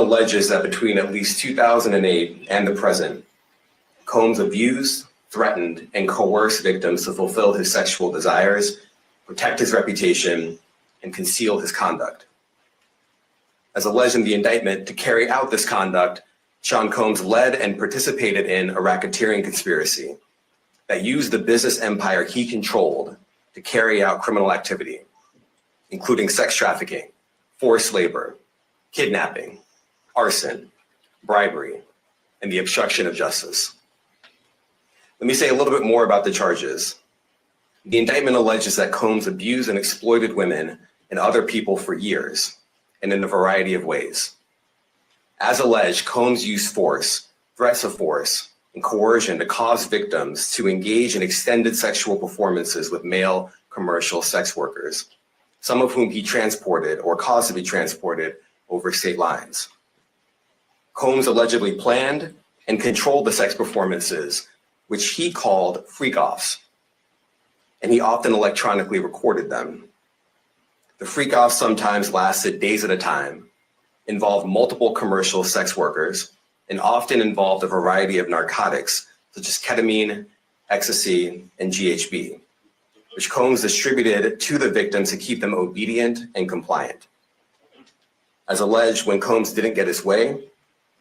alleges that between at least 2008 and the present, Combs abused, threatened, and coerced victims to fulfill his sexual desires, protect his reputation, and conceal his conduct. As alleged in the indictment, to carry out this conduct, Sean Combs led and participated in a racketeering conspiracy that used the business empire he controlled to carry out criminal activity, including sex trafficking, forced labor, kidnapping, arson, bribery, and the obstruction of justice. Let me say a little bit more about the charges. The indictment alleges that Combs abused and exploited women and other people for years, and in a variety of ways. As alleged, Combs used force, threats of force, and coercion to cause victims to engage in extended sexual performances with male commercial sex workers, some of whom he transported or caused to be transported over state lines. Combs allegedly planned and controlled the sex performances, which he called freak-offs, and he often electronically recorded them. The freak-offs sometimes lasted days at a time, involved multiple commercial sex workers, and often involved a variety of narcotics, such as ketamine, ecstasy, and GHB, which Combs distributed to the victims to keep them obedient and compliant. As alleged, when Combs didn't get his way,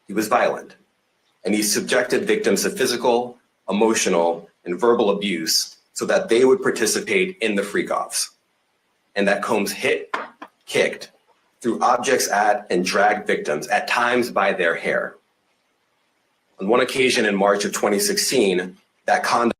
he was violent, and he subjected victims to physical, emotional, and verbal abuse so that they would participate in the freak-offs, and that Combs hit, kicked, threw objects at, and dragged victims, at times by their hair. On one occasion in March of 2016, that conduct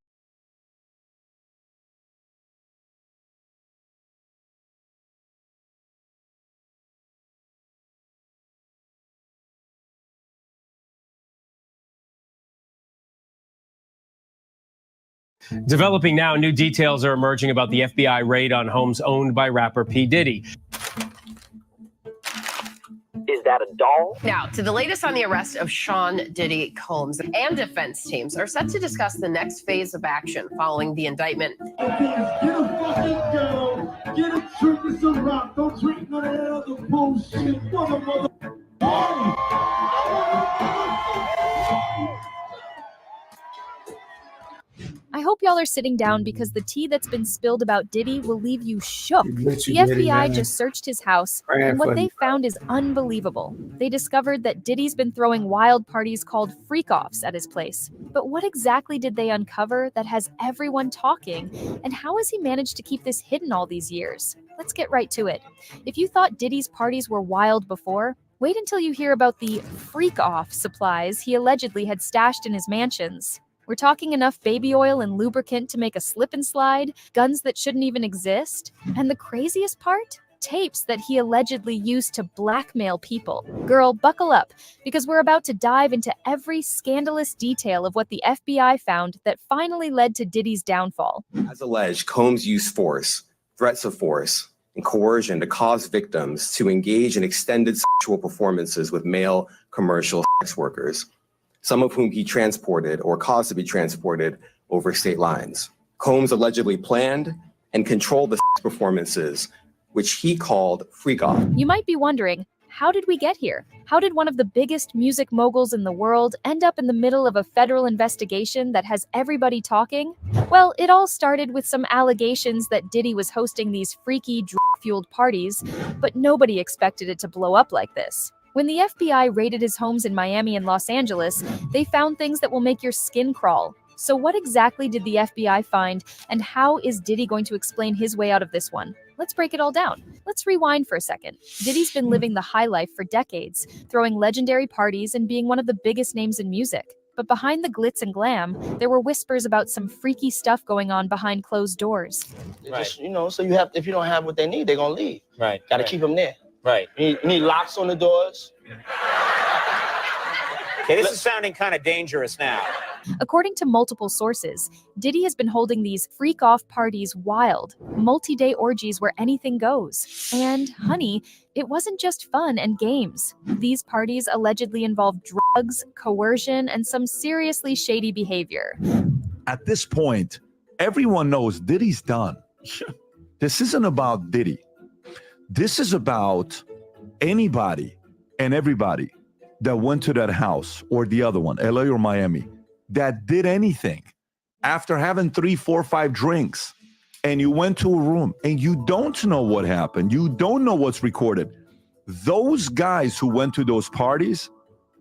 Developing now, new details are emerging about the FBI raid on homes owned by rapper P. Diddy. Is that a doll? Now, to the latest on the arrest of Sean Diddy Combs, and defense teams are set to discuss the next phase of action following the indictment. Get a fucking girl, get a drink and some rock, don't drink none of that other bullshit. Mother. I hope y'all are sitting down because the tea that's been spilled about Diddy will leave you shook. The FBI just searched his house, and what they found is unbelievable. They discovered that Diddy's been throwing wild parties called freak-offs at his place. But what exactly did they uncover that has everyone talking, and how has he managed to keep this hidden all these years? Let's get right to it. If you thought Diddy's parties were wild before, wait until you hear about the freak-off supplies he allegedly had stashed in his mansions. We're talking enough baby oil and lubricant to make a slip and slide, guns that shouldn't even exist, and the craziest part? Tapes that he allegedly used to blackmail people. Girl, buckle up, because we're about to dive into every scandalous detail of what the FBI found that finally led to Diddy's downfall. As alleged, Combs used force, threats of force, and coercion to cause victims to engage in extended sexual performances with male commercial sex workers, some of whom he transported or caused to be transported over state lines. Combs allegedly planned and controlled the sex performances, which he called freak-off. You might be wondering, how did we get here? How did one of the biggest music moguls in the world end up in the middle of a federal investigation that has everybody talking? Well, it all started with some allegations that Diddy was hosting these freaky, drug-fueled parties, but nobody expected it to blow up like this. When the FBI raided his homes in Miami and Los Angeles, they found things that will make your skin crawl. So what exactly did the FBI find, and how is Diddy going to explain his way out of this one? Let's break it all down. Let's rewind for a second. Diddy's been living the high life for decades, throwing legendary parties and being one of the biggest names in music. But behind the glitz and glam, there were whispers about some freaky stuff going on behind closed doors. Right. Just, so if you don't have what they need, they're gonna leave. Right. Gotta keep them there. Right. You need locks on the doors. Okay, this is sounding kind of dangerous now. According to multiple sources, Diddy has been holding these freak-off parties wild, multi-day orgies where anything goes. And, honey, it wasn't just fun and games. These parties allegedly involved drugs, coercion, and some seriously shady behavior. At this point, everyone knows Diddy's done. This isn't about Diddy. This is about anybody and everybody that went to that house or the other one, LA or Miami, that did anything after having 3, 4, 5 drinks, and you went to a room and you don't know what happened, you don't know what's recorded, those guys who went to those parties,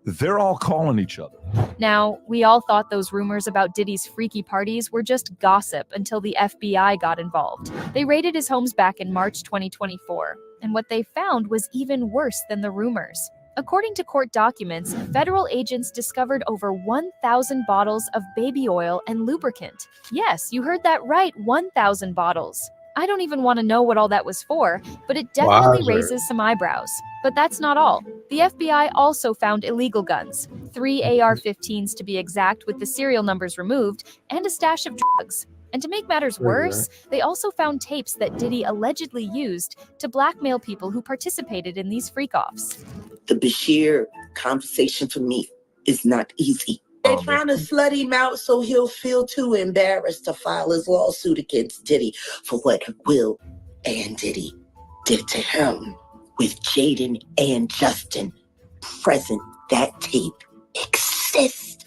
they're all calling each other. Now, we all thought those rumors about Diddy's freaky parties were just gossip until the FBI got involved. They raided his homes back in March 2024, and what they found was even worse than the rumors. According to court documents, federal agents discovered over 1,000 bottles of baby oil and lubricant. Yes, you heard that right, 1,000 bottles. I don't even want to know what all that was for, but it definitely raises some eyebrows. But that's not all. The FBI also found illegal guns, 3 AR-15s to be exact, with the serial numbers removed, and a stash of drugs. And to make matters worse, they also found tapes that Diddy allegedly used to blackmail people who participated in these freak-offs. The Bashir conversation for me is not easy. They're trying to slut him out so he'll feel too embarrassed to file his lawsuit against Diddy for what Will and Diddy did to him. With Jaden and Justin present, that tape exists.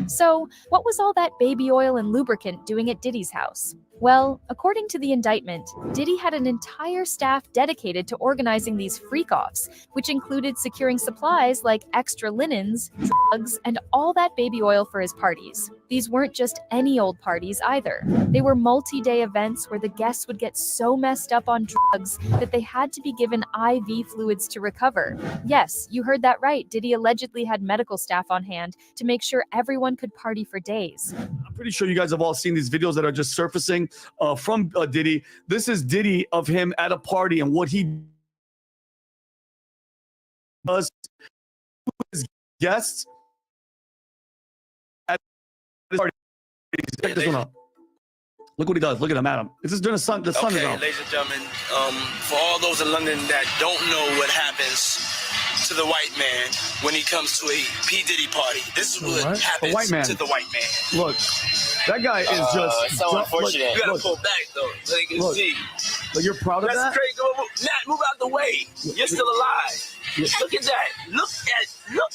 So, what was all that baby oil and lubricant doing at Diddy's house? Well, according to the indictment, Diddy had an entire staff dedicated to organizing these freak-offs, which included securing supplies like extra linens, drugs, and all that baby oil for his parties. These weren't just any old parties either. They were multi-day events where the guests would get so messed up on drugs that they had to be given IV fluids to recover. Yes, you heard that right. Diddy allegedly had medical staff on hand to make sure everyone could party for days. I'm pretty sure you guys have all seen these videos that are just surfacing from Diddy. This is Diddy of him at a party and what he does to his guests at this party. Check this one out. Look what he does. Look at him, Adam. This is during the sun is out. Okay, ladies and gentlemen, for all those in London that don't know what happens to the white man when he comes to a P. Diddy party, this is what happens to the white man. Look, that guy is just so unfortunate. You gotta look, pull back though, so you can look, see. But you're proud of that? That's crazy. Nat, move out the way. You're still alive. Look at that. Look.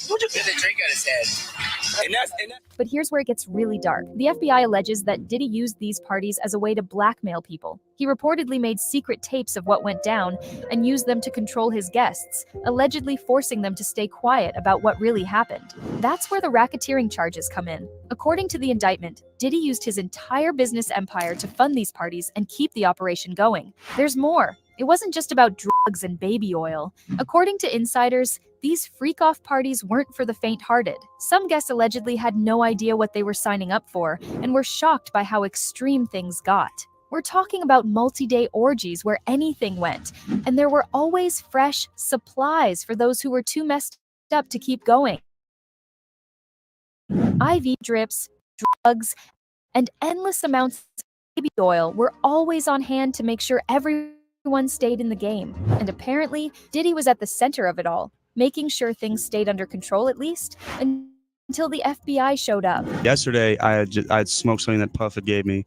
What you get the drink out his head. And that's. But here's where it gets really dark. The FBI alleges that Diddy used these parties as a way to blackmail people. He reportedly made secret tapes of what went down and used them to control his guests, allegedly forcing them to stay quiet about what really happened. That's where the racketeering charges come in. According to the indictment, Diddy used his entire business empire to fund these parties and keep the operation going. There's more. It wasn't just about drugs and baby oil. According to insiders, these freak-off parties weren't for the faint-hearted. Some guests allegedly had no idea what they were signing up for and were shocked by how extreme things got. We're talking about multi-day orgies where anything went, and there were always fresh supplies for those who were too messed up to keep going. IV drips, drugs, and endless amounts of baby oil were always on hand to make sure everyone stayed in the game. And apparently, Diddy was at the center of it all, making sure things stayed under control at least until the FBI showed up. Yesterday, I had smoked something that Puff had gave me,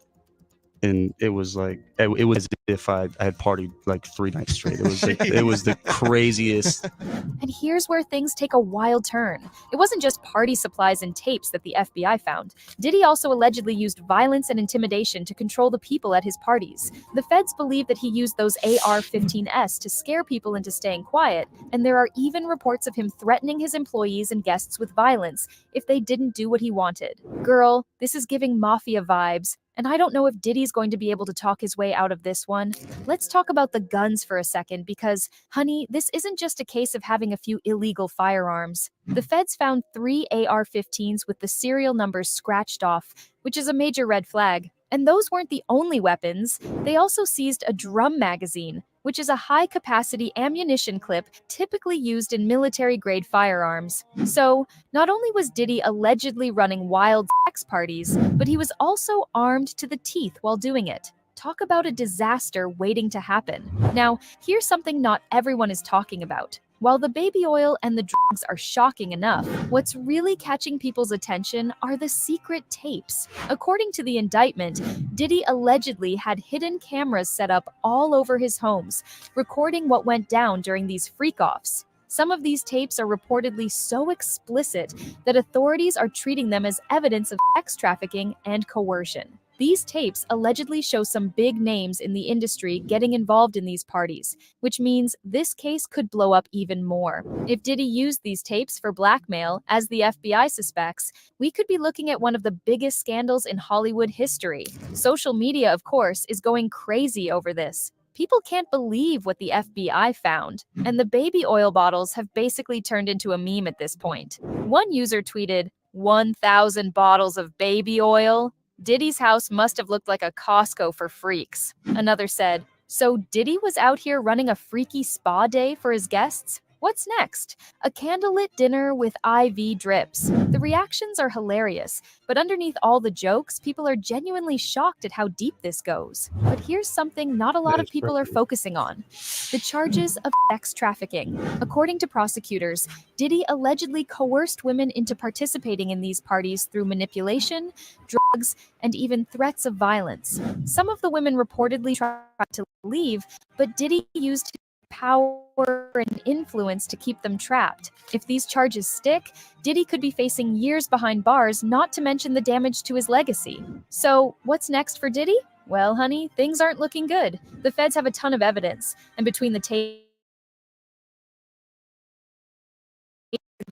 and it was like it was as if I had partied like 3 nights straight. It was the craziest. And here's where things take a wild turn. It wasn't just party supplies and tapes that the FBI found. Diddy also allegedly used violence and intimidation to control the people at his parties. The feds believe that he used those AR-15s to scare people into staying quiet, and there are even reports of him threatening his employees and guests with violence if they didn't do what he wanted. Girl, this is giving mafia vibes. And I don't know if Diddy's going to be able to talk his way out of this one. Let's talk about the guns for a second because, honey, this isn't just a case of having a few illegal firearms. The feds found 3 AR-15s with the serial numbers scratched off, which is a major red flag. And those weren't the only weapons. They also seized a drum magazine, which is a high-capacity ammunition clip typically used in military-grade firearms. So, not only was Diddy allegedly running wild sex parties, but he was also armed to the teeth while doing it. Talk about a disaster waiting to happen. Now, here's something not everyone is talking about. While the baby oil and the drugs are shocking enough, what's really catching people's attention are the secret tapes. According to the indictment, Diddy allegedly had hidden cameras set up all over his homes, recording what went down during these freak-offs. Some of these tapes are reportedly so explicit that authorities are treating them as evidence of sex trafficking and coercion. These tapes allegedly show some big names in the industry getting involved in these parties, which means this case could blow up even more. If Diddy used these tapes for blackmail, as the FBI suspects, we could be looking at one of the biggest scandals in Hollywood history. Social media, of course, is going crazy over this. People can't believe what the FBI found, and the baby oil bottles have basically turned into a meme at this point. One user tweeted, 1,000 bottles of baby oil? Diddy's house must have looked like a Costco for freaks. Another said, so Diddy was out here running a freaky spa day for his guests? What's next? A candlelit dinner with IV drips. The reactions are hilarious, but underneath all the jokes, people are genuinely shocked at how deep this goes. But here's something not a lot of people are focusing on: the charges of sex trafficking. According to prosecutors, Diddy allegedly coerced women into participating in these parties through manipulation, drugs, and even threats of violence. Some of the women reportedly tried to leave, but Diddy used power and influence to keep them trapped. If these charges stick, Diddy could be facing years behind bars, not to mention the damage to his legacy. So, what's next for Diddy? Well, honey, things aren't looking good. The feds have a ton of evidence, and between the tape,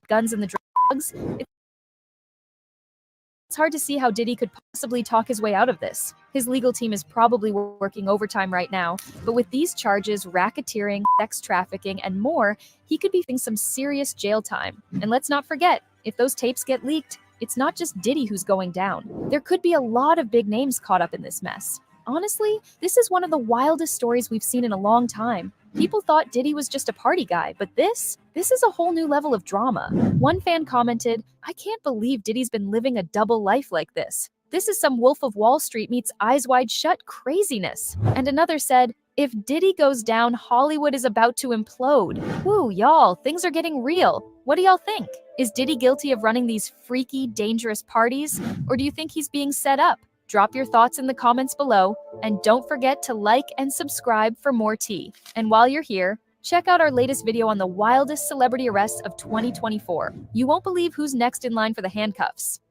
guns, and the drugs, it's hard to see how Diddy could possibly talk his way out of this. His legal team is probably working overtime right now, but with these charges, racketeering, sex trafficking, and more, he could be facing some serious jail time. And let's not forget, if those tapes get leaked, it's not just Diddy who's going down. There could be a lot of big names caught up in this mess. Honestly, this is one of the wildest stories we've seen in a long time. People thought Diddy was just a party guy, but this is a whole new level of drama. One fan commented, I can't believe Diddy's been living a double life like this. This is some Wolf of Wall Street meets Eyes Wide Shut craziness. And another said, if Diddy goes down, Hollywood is about to implode. Woo, y'all, things are getting real. What do y'all think? Is Diddy guilty of running these freaky, dangerous parties? Or do you think he's being set up? Drop your thoughts in the comments below, and don't forget to like and subscribe for more tea. And while you're here, check out our latest video on the wildest celebrity arrests of 2024. You won't believe who's next in line for the handcuffs.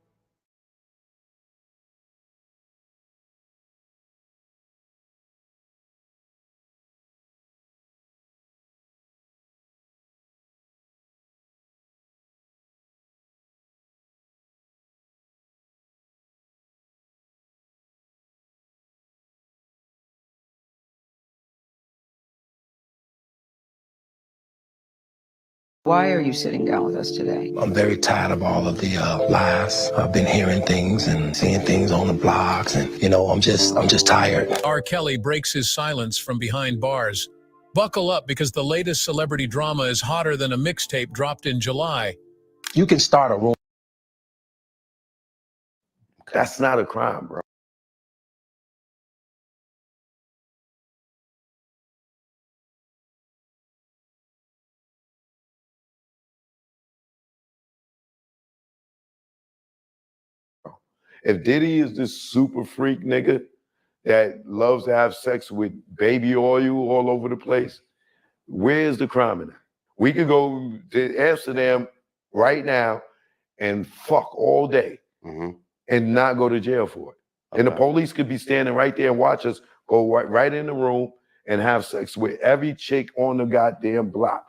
Why are you sitting down with us today? I'm very tired of all of the lies. I've been hearing things and seeing things on the blogs, and I'm just tired. R. Kelly breaks his silence from behind bars. Buckle up, because the latest celebrity drama is hotter than a mixtape dropped in July. You can start a rumor. That's not a crime, bro. If Diddy is this super freak nigga that loves to have sex with baby oil all over the place, where's the crime in that? We could go to Amsterdam right now and fuck all day and not go to jail for it. And the police could be standing right there and watch us go right in the room and have sex with every chick on the goddamn block.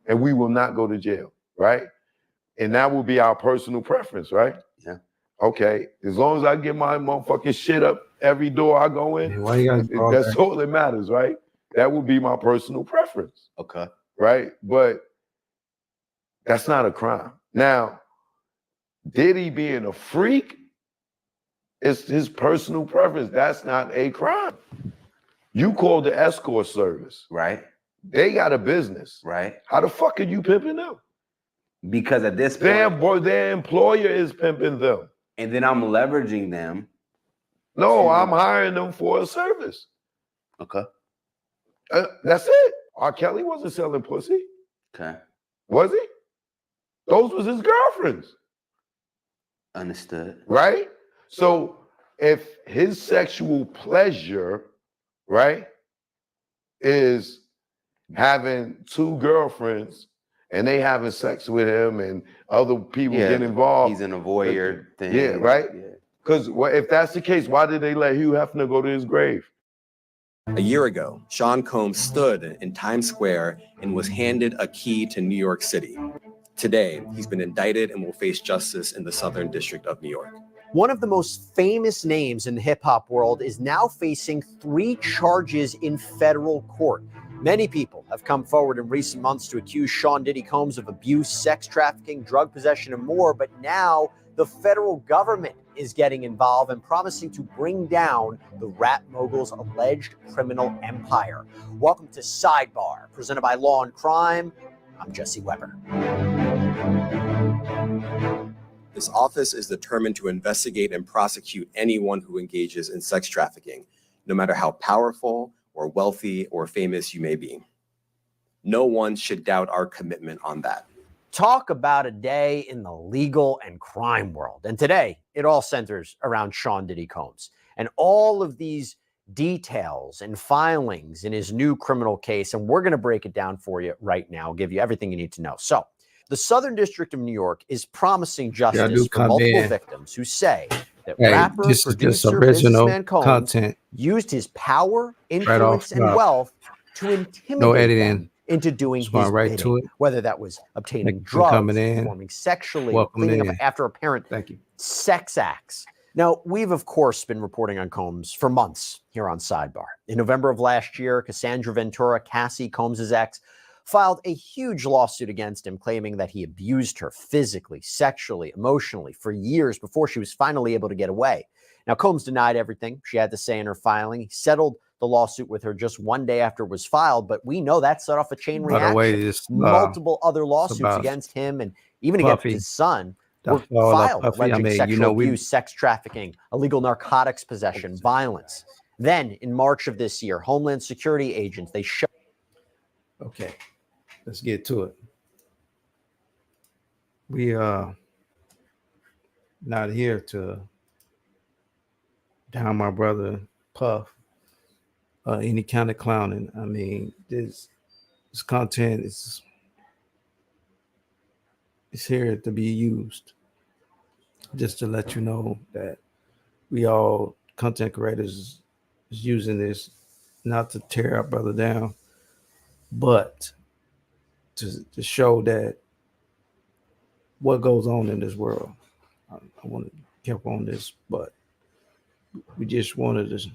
And we will not go to jail, right? And that will be our personal preference, right? Yeah. Okay, as long as I get my motherfucking shit up every door I go in, Why you guys that's all that matters, right? That would be my personal preference. Okay. Right? But that's not a crime. Now, Diddy being a freak is his personal preference. That's not a crime. You called the escort service. Right. They got a business. Right. How the fuck are you pimping them? Because at this point, their employer is pimping them. And then I'm leveraging them. No, I'm hiring them for a service. Okay. That's it. R. Kelly wasn't selling pussy. Okay. Was he? Those was his girlfriends. Understood. Right? So if his sexual pleasure, right, is having two girlfriends and they having sex with him and other people get involved. He's in a voyeur thing. Yeah, right? Yeah. Because if that's the case, why did they let Hugh Hefner go to his grave? A year ago, Sean Combs stood in Times Square and was handed a key to New York City. Today, he's been indicted and will face justice in the Southern District of New York. One of the most famous names in the hip hop world is now facing 3 charges in federal court. Many people have come forward in recent months to accuse Sean Diddy Combs of abuse, sex trafficking, drug possession, and more. But now the federal government is getting involved and promising to bring down the rap mogul's alleged criminal empire. Welcome to Sidebar, presented by Law and Crime. I'm Jesse Weber. This office is determined to investigate and prosecute anyone who engages in sex trafficking, no matter how powerful or wealthy or famous you may be. No one should doubt our commitment on that. Talk about a day in the legal and crime world. And today, it all centers around Sean Diddy Combs and all of these details and filings in his new criminal case. And we're going to break it down for you right now, give you everything you need to know. So the Southern District of New York is promising justice for multiple victims who say that rapper, producer, businessman Combs used his power, influence, and wealth to intimidate them into doing his bidding, whether that was obtaining drugs, performing sexually, cleaning up after apparent sex acts. Now, we've, of course, been reporting on Combs for months here on Sidebar. In November of last year, Cassandra Ventura, Cassie Combs' ex, filed a huge lawsuit against him, claiming that he abused her physically, sexually, emotionally for years before she was finally able to get away. Now, Combs denied everything she had to say in her filing. He settled the lawsuit with her just one day after it was filed, but we know that set off a chain reaction. Multiple other lawsuits against him and even against his son were filed, alleging sexual abuse, sex trafficking, illegal narcotics possession, violence. Then, in March of this year, Homeland Security agents, they showed. Okay, let's get to it. We are not here to down my brother Puff. Any kind of clowning. I mean, this content is here to be used. Just to let you know that we all content creators is using this not to tear our brother down, but to show that what goes on in this world. I want to keep on this, but we just wanted to.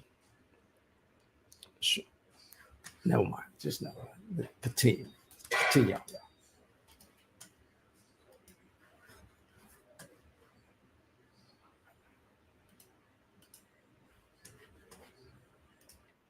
Never mind. Just never mind. Continue.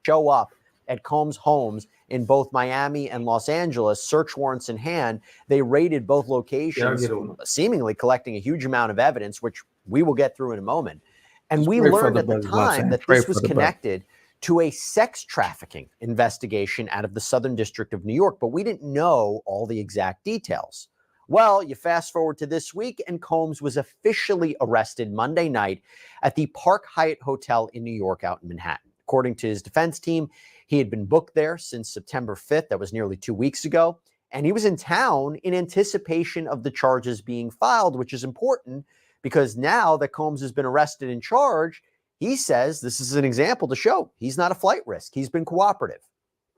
Show up at Combs' homes in both Miami and Los Angeles, search warrants in hand. They raided both locations, seemingly collecting a huge amount of evidence, which we will get through in a moment. And we learned at the time that this was connected to a sex trafficking investigation out of the Southern District of New York, but we didn't know all the exact details. Well, you fast forward to this week, and Combs was officially arrested Monday night at the Park Hyatt Hotel in New York out in Manhattan. According to his defense team, he had been booked there since September 5th. That was nearly 2 weeks ago. And he was in town in anticipation of the charges being filed, which is important because now that Combs has been arrested and charged, he says this is an example to show he's not a flight risk. He's been cooperative.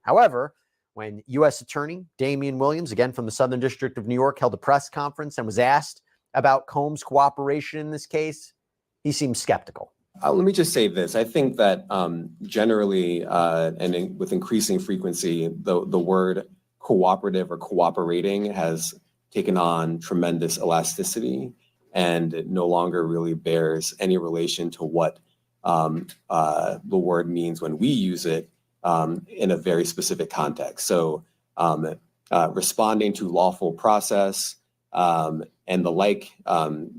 However, when U.S. Attorney Damian Williams, again from the Southern District of New York, held a press conference and was asked about Combs' cooperation in this case, he seemed skeptical. Let me just say this. I think that generally with increasing frequency, the word cooperative or cooperating has taken on tremendous elasticity, and it no longer really bears any relation to what the word means when we use it in a very specific context. So responding to lawful process and the like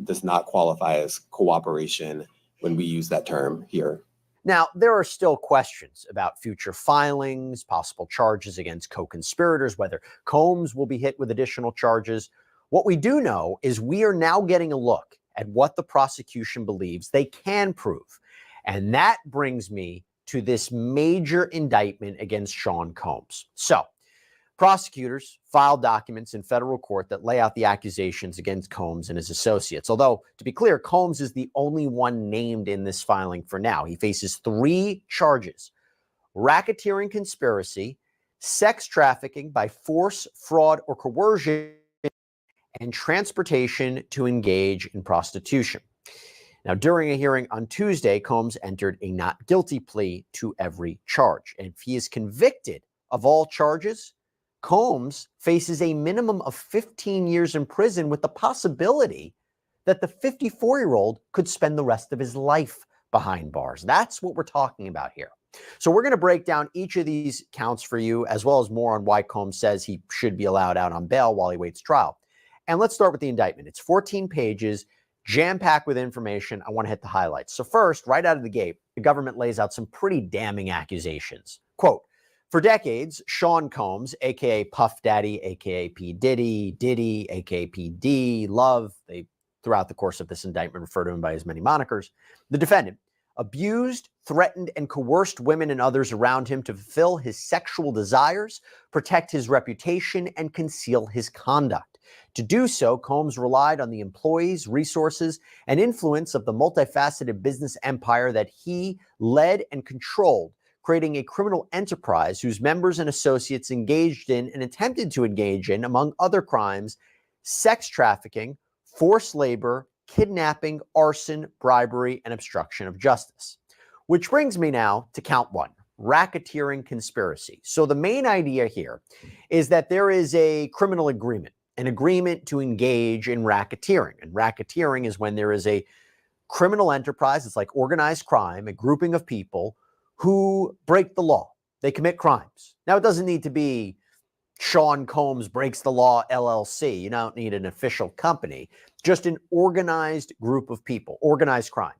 does not qualify as cooperation when we use that term here. Now, there are still questions about future filings, possible charges against co-conspirators, whether Combs will be hit with additional charges. What we do know is we are now getting a look at what the prosecution believes they can prove. And that brings me to this major indictment against Sean Combs. So, Prosecutors filed documents in federal court that lay out the accusations against Combs and his associates. Although, to be clear, Combs is the only one named in this filing for now. He faces 3 charges: racketeering conspiracy, sex trafficking by force, fraud, or coercion, and transportation to engage in prostitution. Now, during a hearing on Tuesday, Combs entered a not guilty plea to every charge. And if he is convicted of all charges, Combs faces a minimum of 15 years in prison with the possibility that the 54-year-old could spend the rest of his life behind bars. That's what we're talking about here. So we're going to break down each of these counts for you, as well as more on why Combs says he should be allowed out on bail while he waits trial. And let's start with the indictment. It's 14 pages, jam-packed with information. I want to hit the highlights. So first, right out of the gate, the government lays out some pretty damning accusations. Quote, "For decades, Sean Combs, a.k.a. Puff Daddy, a.k.a. P. Diddy, Diddy, a.k.a. P. D, Love," they, throughout the course of this indictment, refer to him by his many monikers, the defendant abused, threatened, and coerced women and others around him to fulfill his sexual desires, protect his reputation, and conceal his conduct. To do so, Combs relied on the employees, resources, and influence of the multifaceted business empire that he led and controlled, creating a criminal enterprise whose members and associates engaged in and attempted to engage in, among other crimes, sex trafficking, forced labor, kidnapping, arson, bribery, and obstruction of justice. Which brings me now to count 1, racketeering conspiracy. So the main idea here is that there is a criminal agreement, an agreement to engage in racketeering. And racketeering is when there is a criminal enterprise, it's like organized crime, a grouping of people who break the law. They commit crimes. Now, it doesn't need to be Sean Combs Breaks the Law LLC. You don't need an official company, just an organized group of people, organized crime.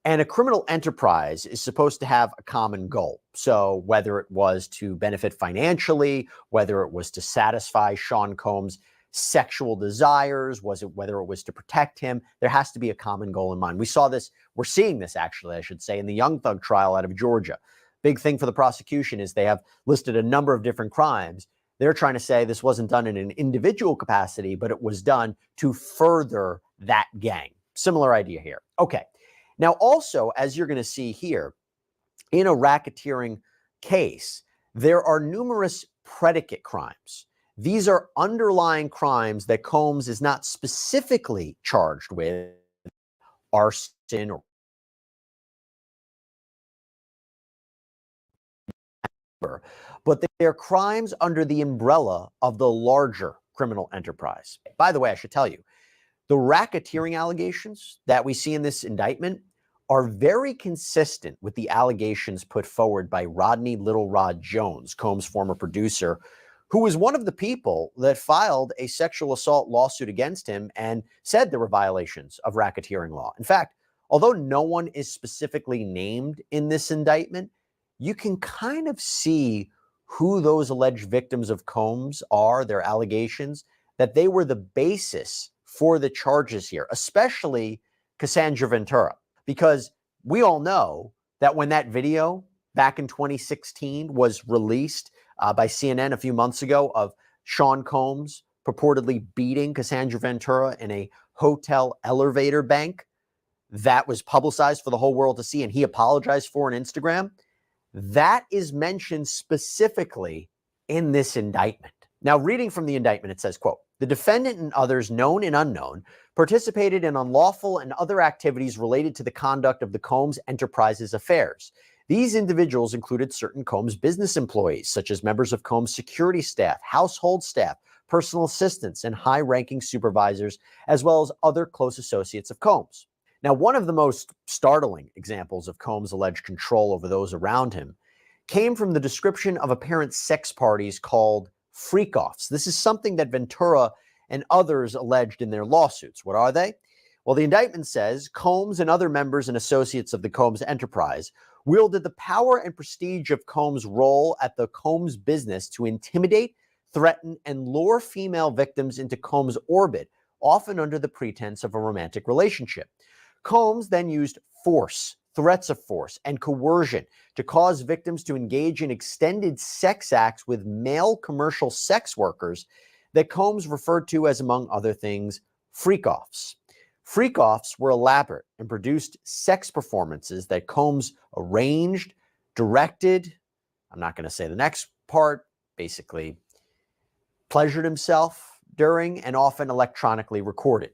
And a criminal enterprise is supposed to have a common goal. So whether it was to benefit financially, whether it was to satisfy Sean Combs' sexual desires, whether it was to protect him, there has to be a common goal in mind. We saw this, we're seeing this actually, I should say, in the Young Thug trial out of Georgia. Big thing for the prosecution is they have listed a number of different crimes. They're trying to say this wasn't done in an individual capacity, but it was done to further that gang. Similar idea here. Okay. Now, also, as you're going to see here, in a racketeering case, there are numerous predicate crimes. These are underlying crimes that Combs is not specifically charged with, arson or, but they're crimes under the umbrella of the larger criminal enterprise. By the way, I should tell you, the racketeering allegations that we see in this indictment are very consistent with the allegations put forward by Rodney Little Rod Jones, Combs' former producer, who was one of the people that filed a sexual assault lawsuit against him and said there were violations of racketeering law. In fact, although no one is specifically named in this indictment, you can kind of see who those alleged victims of Combs are, their allegations, that they were the basis for the charges here, especially Cassandra Ventura, because we all know that when that video back in 2016 was released by CNN a few months ago of Sean Combs purportedly beating Cassandra Ventura in a hotel elevator bank, that was publicized for the whole world to see, and he apologized for on Instagram. That is mentioned specifically in this indictment. Now, reading from the indictment, it says, quote, "The defendant and others known and unknown participated in unlawful and other activities related to the conduct of the Combs Enterprises affairs. These individuals included certain Combs business employees, such as members of Combs security staff, household staff, personal assistants, and high-ranking supervisors, as well as other close associates of Combs." Now, one of the most startling examples of Combs' alleged control over those around him came from the description of apparent sex parties called freak-offs. This is something that Ventura and others alleged in their lawsuits. What are they? Well, the indictment says Combs and other members and associates of the Combs enterprise wielded the power and prestige of Combs' role at the Combs business to intimidate, threaten, and lure female victims into Combs' orbit, often under the pretense of a romantic relationship. Combs then used force, threats of force, and coercion to cause victims to engage in extended sex acts with male commercial sex workers that Combs referred to as, among other things, freak-offs. Freak-offs were elaborate and produced sex performances that Combs arranged, directed, I'm not going to say the next part, basically pleasured himself during, and often electronically recorded.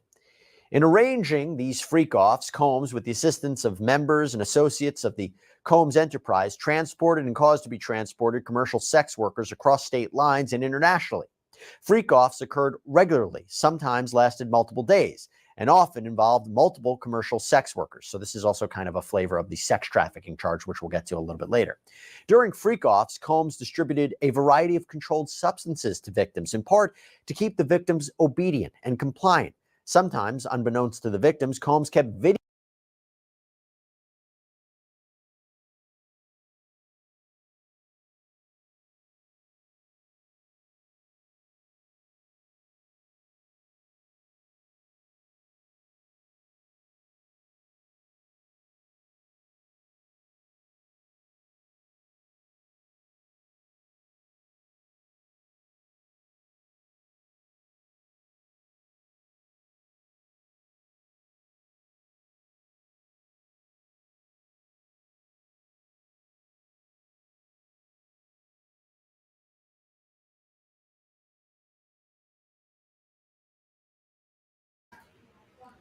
In arranging these freak-offs, Combs, with the assistance of members and associates of the Combs enterprise, transported and caused to be transported commercial sex workers across state lines and internationally. Freak-offs occurred regularly, sometimes lasted multiple days, and often involved multiple commercial sex workers. So this is also kind of a flavor of the sex trafficking charge, which we'll get to a little bit later. During freak-offs, Combs distributed a variety of controlled substances to victims, in part to keep the victims obedient and compliant. Sometimes, unbeknownst to the victims, Combs kept video.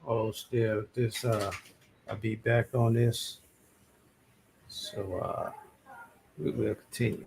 Oh, still this I'll be back on this. So we will continue.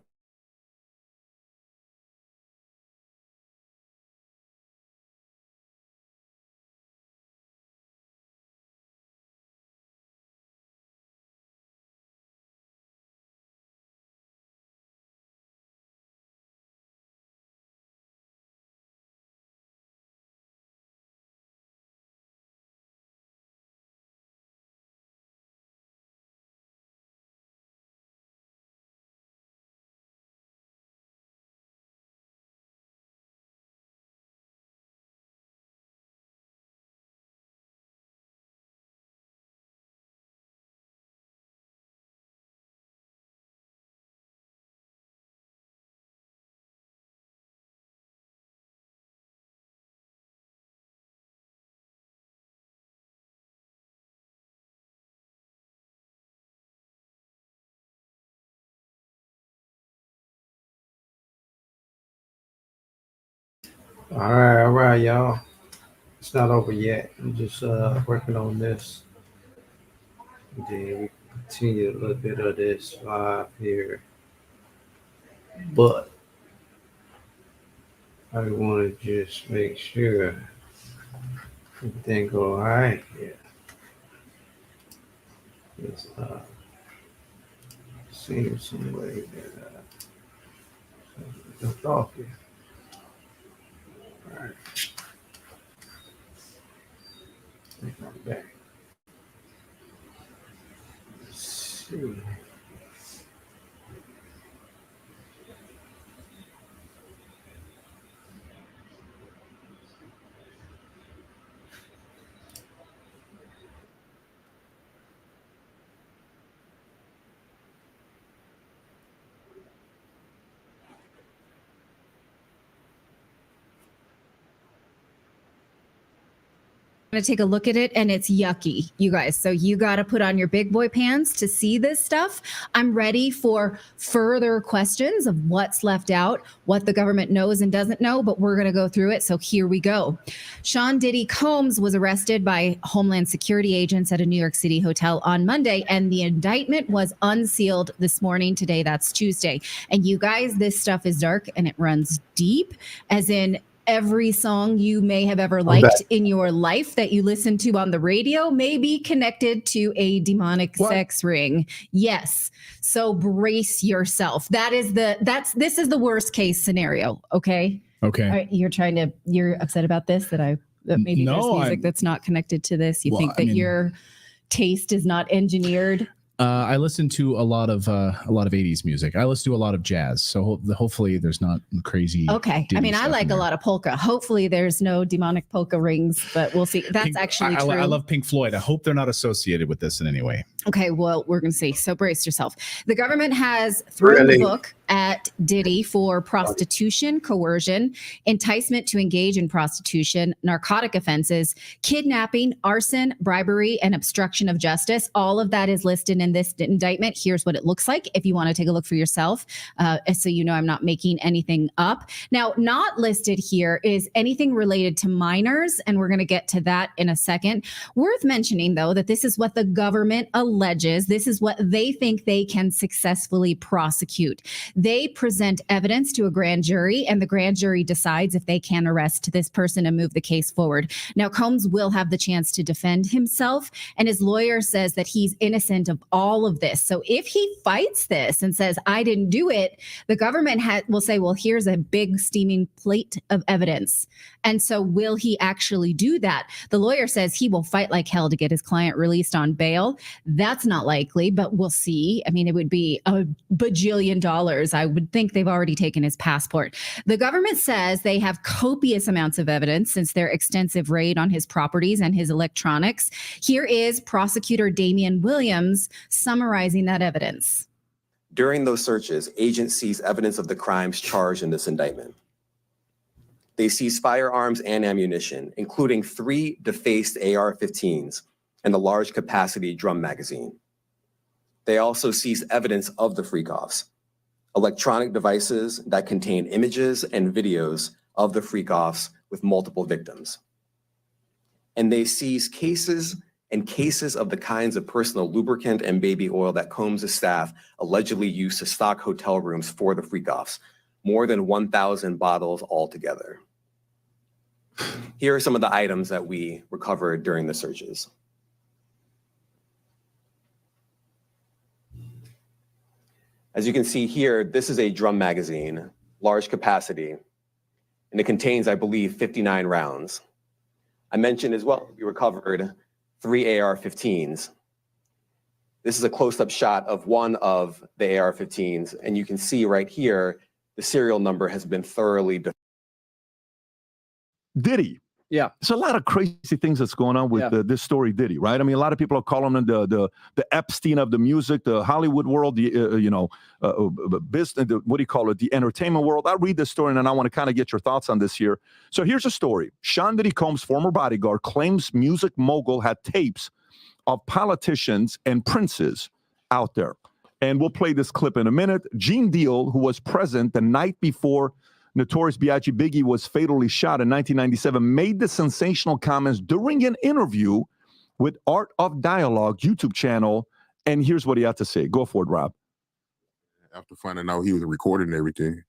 All right, y'all. It's not over yet. I'm just working on this. And then we continue a little bit of this live here. But I want to just make sure everything go all right here. It's seems some way that jumped off here. All right. I think I'm back. Let's see. Gonna take a look at it, and it's yucky, you guys. So you got to put on your big boy pants to see this stuff. I'm ready for further questions of what's left out, what the government knows and doesn't know, but we're going to go through it. So here we go. Sean Diddy Combs was arrested by Homeland Security agents at a New York City hotel on Monday, and the indictment was unsealed this morning. Today, that's Tuesday. And you guys, this stuff is dark and it runs deep, as in every song you may have ever liked in your life that you listen to on the radio may be connected to a demonic sex ring. Yes. So brace yourself. This is the worst case scenario. Okay. Okay. All right, you're upset about this, that maybe there's music that's not connected to this. You think that your taste is not engineered. I listen to a lot of 80s music. I listen to a lot of jazz. So hopefully there's not crazy. Okay. I mean, I like a lot of polka. Hopefully there's no demonic polka rings, but we'll see. That's actually true. I love Pink Floyd. I hope they're not associated with this in any way. Okay, well, we're going to see. So brace yourself. The government has thrown the book at Diddy for prostitution, coercion, enticement to engage in prostitution, narcotic offenses, kidnapping, arson, bribery, and obstruction of justice. All of that is listed in this indictment. Here's what it looks like if you want to take a look for yourself, so you know I'm not making anything up. Now, not listed here is anything related to minors, and we're going to get to that in a second. Worth mentioning, though, that this is what the government alleges. This is what they think they can successfully prosecute. They present evidence to a grand jury, and the grand jury decides if they can arrest this person and move the case forward. Now, Combs will have the chance to defend himself, and his lawyer says that he's innocent of all of this. So if he fights this and says, I didn't do it, the government will say, well, here's a big steaming plate of evidence. And so will he actually do that? The lawyer says he will fight like hell to get his client released on bail. That's not likely, but we'll see. I mean, it would be $1 bajillion. I would think they've already taken his passport. The government says they have copious amounts of evidence since their extensive raid on his properties and his electronics. Here is prosecutor Damian Williams summarizing that evidence. During those searches, agents seized evidence of the crimes charged in this indictment. They seized firearms and ammunition, including 3 defaced AR-15s and a large capacity drum magazine. They also seized evidence of the freak-offs, electronic devices that contain images and videos of the freak-offs with multiple victims. And they seized cases and cases of the kinds of personal lubricant and baby oil that Combs' staff allegedly used to stock hotel rooms for the freak-offs, more than 1,000 bottles altogether. Here are some of the items that we recovered during the searches. As you can see here, this is a drum magazine, large capacity, and it contains, I believe, 59 rounds. I mentioned as well, we recovered 3 AR-15s. This is a close-up shot of one of the AR-15s, and you can see right here, the serial number has been thoroughly defined. Diddy. Yeah. There's a lot of crazy things that's going on with this story, Diddy, right? I mean, a lot of people are calling him the Epstein of the music, the Hollywood world, the business, what do you call it, the entertainment world. I'll read this story, and I want to kind of get your thoughts on this here. So here's a story. Sean Diddy Combs' former bodyguard claims music mogul had tapes of politicians and princes out there. And we'll play this clip in a minute. Gene Deal, who was present the night before Notorious B.I.G. Biggie was fatally shot in 1997, made the sensational comments during an interview with Art of Dialogue YouTube channel. And here's what he had to say. Go for it, Rob. After finding out he was recording everything.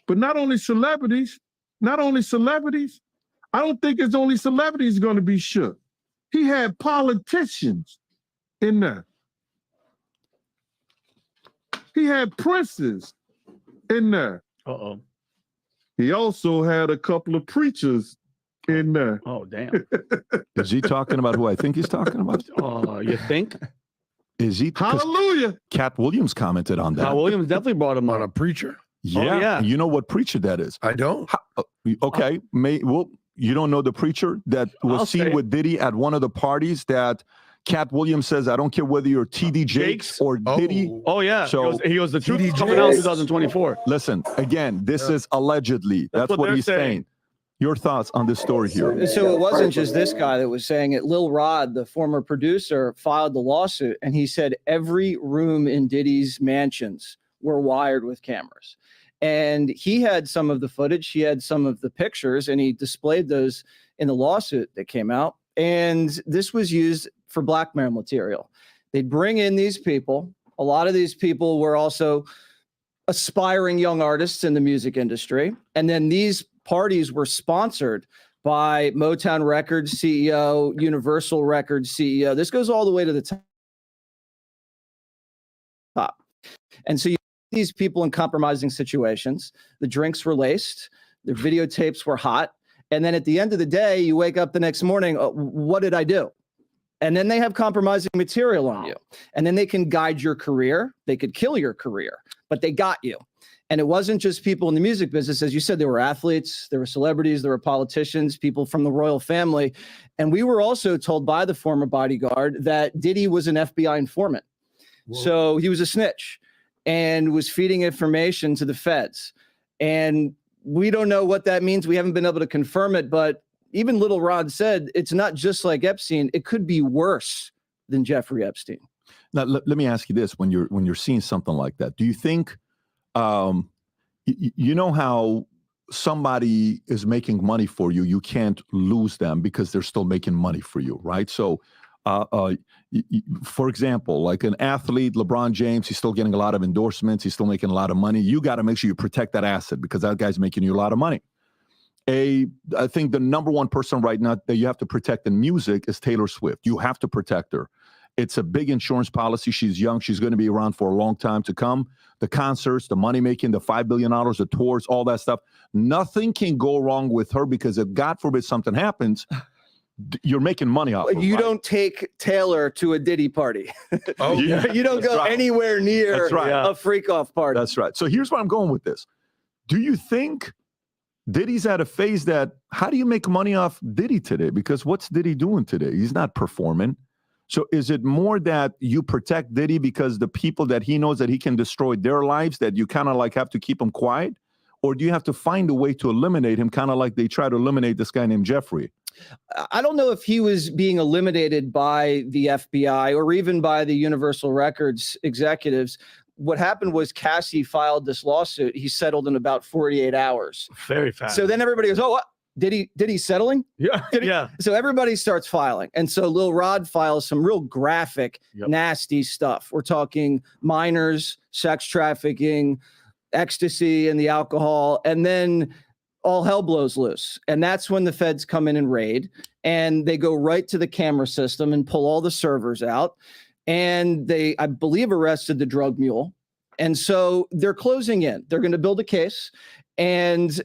But not only celebrities, I don't think it's only celebrities going to be shook. He had politicians in there. He had princes in there. Uh-oh. He also had a couple of preachers in there. Oh, damn. Is he talking about who I think he's talking about? You think? Is he? Hallelujah. Cat Williams commented on that. Cat Williams definitely brought him on. A preacher? Yeah. Oh, yeah. You know what preacher that is? I don't. Okay. You don't know the preacher that was seen with Diddy at one of the parties that Cat Williams says, I don't care whether you're TD Jakes or Diddy. Oh, yeah. So he goes the truth is coming out in 2024. Listen, again, this is allegedly. That's what he's saying. Your thoughts on this story here? So it wasn't just this guy that was saying it. Lil Rod, the former producer, filed the lawsuit, and he said every room in Diddy's mansions were wired with cameras. And he had some of the footage, he had some of the pictures, and he displayed those in the lawsuit that came out. And this was used for blackmail material. They'd bring in these people. A lot of these people were also aspiring young artists in the music industry. And then these parties were sponsored by Motown Records CEO, Universal Records CEO. This goes all the way to the top. And so you have these people in compromising situations. The drinks were laced. The videotapes were hot. And then at the end of the day, you wake up the next morning, what did I do? And then they have compromising material on you. And then they can guide your career. They could kill your career, but they got you. And it wasn't just people in the music business. As you said, there were athletes, there were celebrities, there were politicians, people from the royal family. And we were also told by the former bodyguard that Diddy was an FBI informant. Whoa. So he was a snitch and was feeding information to the feds. And we don't know what that means. We haven't been able to confirm it, but even Little Rod said it's not just like Epstein. It could be worse than Jeffrey Epstein. Now, let me ask you this: when you're seeing something like that, do you think, you know how somebody is making money for you, you can't lose them because they're still making money for you, right? So, for example, like an athlete, LeBron James, he's still getting a lot of endorsements. He's still making a lot of money. You got to make sure you protect that asset because that guy's making you a lot of money. I think the number one person right now that you have to protect in music is Taylor Swift. You have to protect her. It's a big insurance policy. She's young. She's going to be around for a long time to come. The concerts, the money making, the $5 billion, the tours, all that stuff. Nothing can go wrong with her because if God forbid something happens, you're making money off of her. You don't take Taylor to a Diddy party. Oh, yeah. You don't go anywhere near right. a freak off party. That's right. So here's where I'm going with this. Do you think Diddy's at a phase that, how do you make money off Diddy today? Because what's Diddy doing today? He's not performing. So is it more that you protect Diddy because the people that he knows that he can destroy their lives, that you kind of like have to keep him quiet? Or do you have to find a way to eliminate him, kind of like they try to eliminate this guy named Jeffrey? I don't know if he was being eliminated by the FBI or even by the Universal Records executives. What happened was Cassie filed this lawsuit. He settled in about 48 hours. Very fast. So then everybody goes, oh, what? Diddy settling? Yeah. Yeah. So everybody starts filing. And so Lil Rod files some real graphic, nasty stuff. We're talking minors, sex trafficking, ecstasy and the alcohol. And then all hell blows loose. And that's when the feds come in and raid. And they go right to the camera system and pull all the servers out. And they, I believe, arrested the drug mule. And so they're closing in. They're going to build a case. And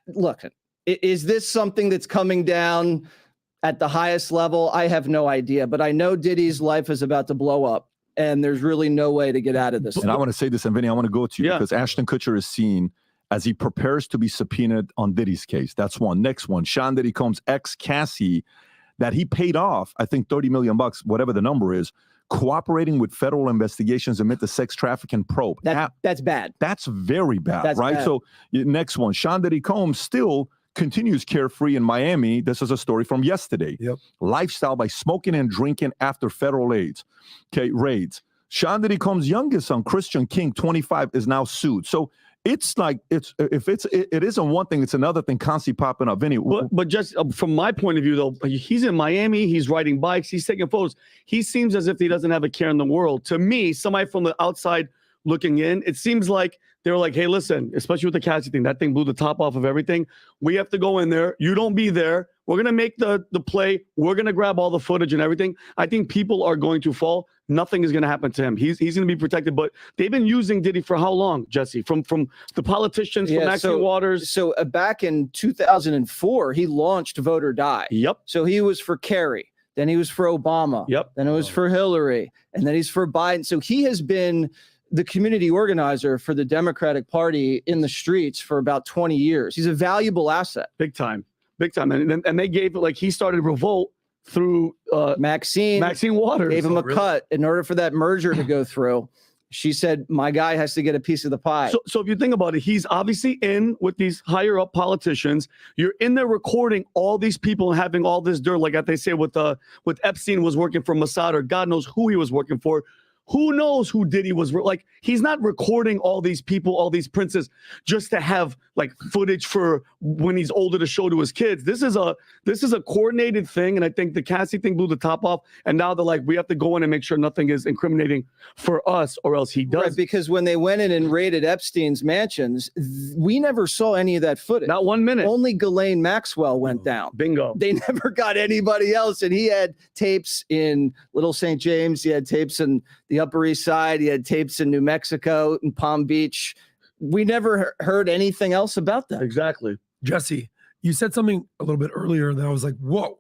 look, is this something that's coming down at the highest level? I have no idea. But I know Diddy's life is about to blow up. And there's really no way to get out of this. And I want to say this, and Vinny, I want to go to you because Ashton Kutcher is seen as he prepares to be subpoenaed on Diddy's case. That's one. Next one, Sean Diddy Combs' ex Cassie, that he paid off, I think $30 million, whatever the number is, cooperating with federal investigations amid the sex trafficking probe. That's bad. That's very bad, That's right? bad. So next one, Sean Diddy Combs still continues carefree in Miami. This is a story from yesterday. Lifestyle by smoking and drinking after federal raids. Sean Diddy Combs' youngest son, Christian King, 25, is now sued. So it's like it isn't one thing, it's another thing constantly popping up. Vinny, but just from my point of view, though, he's in Miami, he's riding bikes, he's taking photos. He seems as if he doesn't have a care in the world. To me, somebody from the outside looking in, it seems like they were like, hey, listen, especially with the Cassie thing, that thing blew the top off of everything. We have to go in there. You don't be there. We're going to make the play. We're going to grab all the footage and everything. I think people are going to fall. Nothing is going to happen to him. He's going to be protected. But they've been using Diddy for how long, Jesse? From the politicians, from Maxine Waters? So back in 2004, he launched Vote or Die. Yep. So he was for Kerry. Then he was for Obama. Yep. Then it was for Hillary. And then he's for Biden. So he has been the community organizer for the Democratic Party in the streets for about 20 years. He's a valuable asset. Big time. Big time. And they gave, like, he started Revolt through Maxine Waters. Gave him a cut in order for that merger to go through. She said, my guy has to get a piece of the pie. So if you think about it, he's obviously in with these higher up politicians. You're in there recording all these people and having all this dirt, like they say with Epstein was working for Mossad, or God knows who he was working for. Who knows who Diddy was? Like, he's not recording all these people, all these princes, just to have like footage for when he's older to show to his kids. This is a coordinated thing, and I think the Cassie thing blew the top off. And now they're like, we have to go in and make sure nothing is incriminating for us, or else he does. Right, because when they went in and raided Epstein's mansions, we never saw any of that footage. Not 1 minute. Only Ghislaine Maxwell went down. Bingo. They never got anybody else, and he had tapes in Little St. James. He had tapes in the Upper East Side. He had tapes in New Mexico and Palm Beach. We never heard anything else about that. Exactly. Jesse, you said something a little bit earlier that I was like, whoa,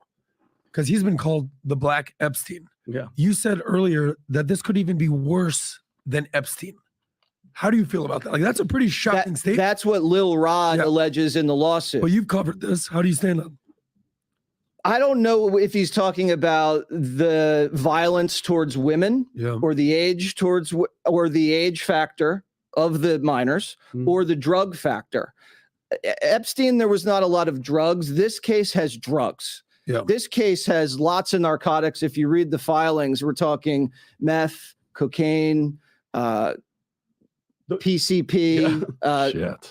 because he's been called the Black Epstein. Yeah. You said earlier that this could even be worse than Epstein. How do you feel about that? Like, that's a pretty shocking statement. That's what Lil Rod alleges in the lawsuit. But you've covered this. How do you stand on? I don't know if he's talking about the violence towards women or the age or the age factor of the minors or the drug factor. Epstein, there was not a lot of drugs. This case has drugs. Yeah. This case has lots of narcotics. If you read the filings, we're talking meth, cocaine, PCP,